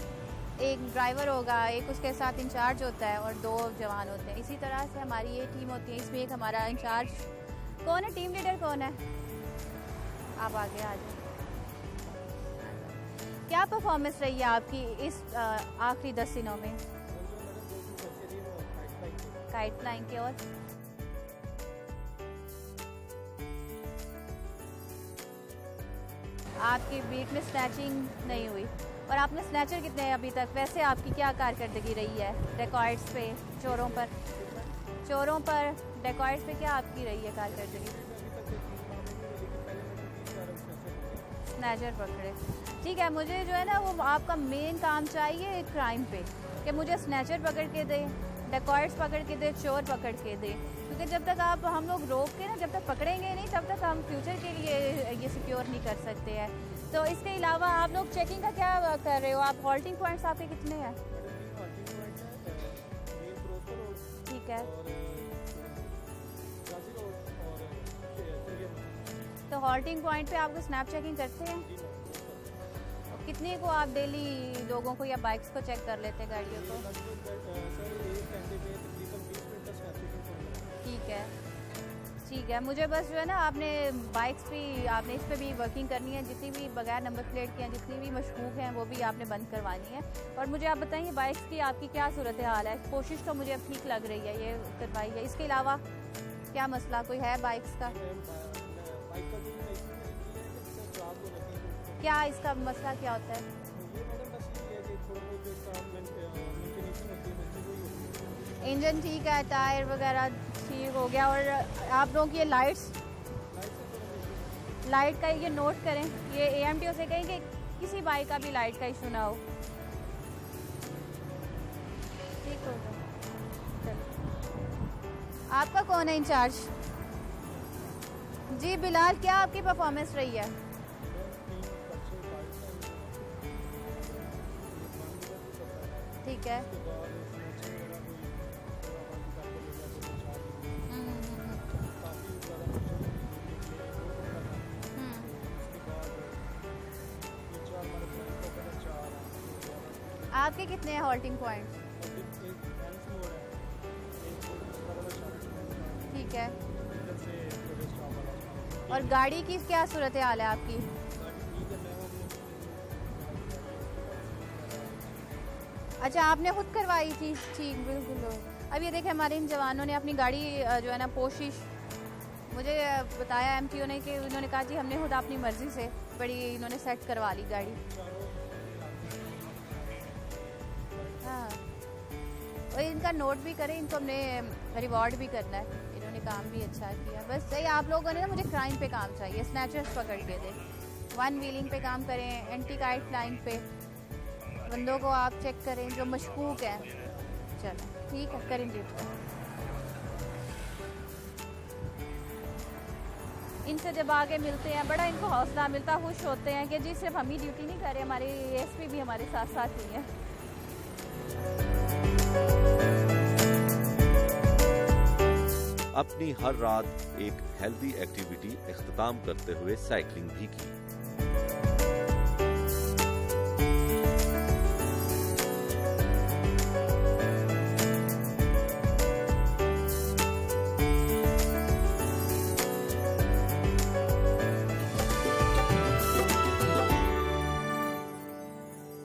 एक ड्राइवर होगा, एक उसके साथ इंचार्ज होता है और 2 जवान होते हैं। इसी तरह से हमारी ये टीम होती है। इसमें एक हमारा इंचार्ज कौन है, टीम लीडर कौन है? आप आगे आ जाओ। क्या परफॉर्मेंस रही है आपकी इस आखिरी 10 दिनों में काइट फ्लाइंग के? और आपकी बीट में स्नैचिंग नहीं हुई, और आपने स्नैचर कितने हैं अभी तक? वैसे आपकी क्या कारकर्दगी रही है डेकॉइट्स पे, चोरों पर डेकॉइट्स पे क्या आपकी रही है कारकर्दगी? स्नैचर पकड़े। ठीक है, मुझे जो है ना वो आपका मेन काम चाहिए क्राइम पे, कि मुझे स्नैचर पकड़ के दे, डेकॉइट्स पकड़ के दे, चोर पकड़ के दे। क्योंकि जब तक आप हम लोग रोक के ना, जब तक पकड़ेंगे नहीं, तब तक हम फ्यूचर के लिए ये सिक्योर नहीं कर सकते हैं। तो इसके अलावा आप लोग चेकिंग का क्या कर रहे हो? आप हॉल्टिंग पॉइंट्स आपके कितने हैं? ठीक है, तो हॉल्टिंग पॉइंट पे आपको स्नैप चेकिंग करते हैं? और कितने को आप डेली लोगों को या बाइक्स को चेक कर लेते हैं, गाड़ियों को? ठीक है, ठीक है। मुझे बस जो है ना, आपने बाइक्स भी, आपने इस पे भी वर्किंग करनी है, जितनी भी बगैर नंबर प्लेट की हैं, जितनी भी मशकूक हैं, वो भी आपने बंद करवानी है। और मुझे आप बताइए बाइक्स की आपकी क्या सूरत हाल है? कोशिश तो मुझे अब ठीक लग रही है, ये करवाई है। इसके अलावा क्या मसला कोई है बाइक्स का? क्या इसका मसला क्या होता है? इंजन ठीक है, टायर वगैरह ठीक हो गया। और आप लोगों की ये लाइट का ये नोट करें, ये AMTO से कहें कि किसी बाइक का भी लाइट का इशू ना हो। ठीक होगा, चलो। आपका कौन है इंचार्ज? जी बिलाल, क्या आपकी परफॉर्मेंस रही है? ठीक है, आपके कितने हैं हॉल्टिंग पॉइंट? ठीक है, और गाड़ी की क्या सूरत हाल है आपकी? अच्छा, आपने खुद करवाई थी? ठीक, बिल्कुल। अब ये देखें, हमारे इन जवानों ने अपनी गाड़ी जो है ना, पोशिश, मुझे बताया MTO ने कि उन्होंने कहा जी हमने खुद अपनी मर्ज़ी से बड़ी इन्होंने सेट करवा ली गाड़ी। हाँ, और इनका नोट भी करें, इनको हमने रिवॉर्ड भी करना है, इन्होंने काम भी अच्छा किया। बस सही, आप लोगों ने ना, मुझे क्राइम पे काम चाहिए, स्नैचर्स पकड़ के दे, वन व्हीलिंग पे काम करें, एंटी काइट लाइन पे बंदों को आप चेक करें जो मशकूक हैं। चलो ठीक है, करें ड्यूटी। इनसे जब आगे मिलते हैं, बड़ा इनको हौसला मिलता, खुश होते हैं कि जी सिर्फ हम ही ड्यूटी नहीं कर रहे, हमारे ASP भी हमारे साथ साथ ही हैं। अपनी हर रात एक हेल्दी एक्टिविटी इख्तिताम करते हुए साइकिलिंग भी की।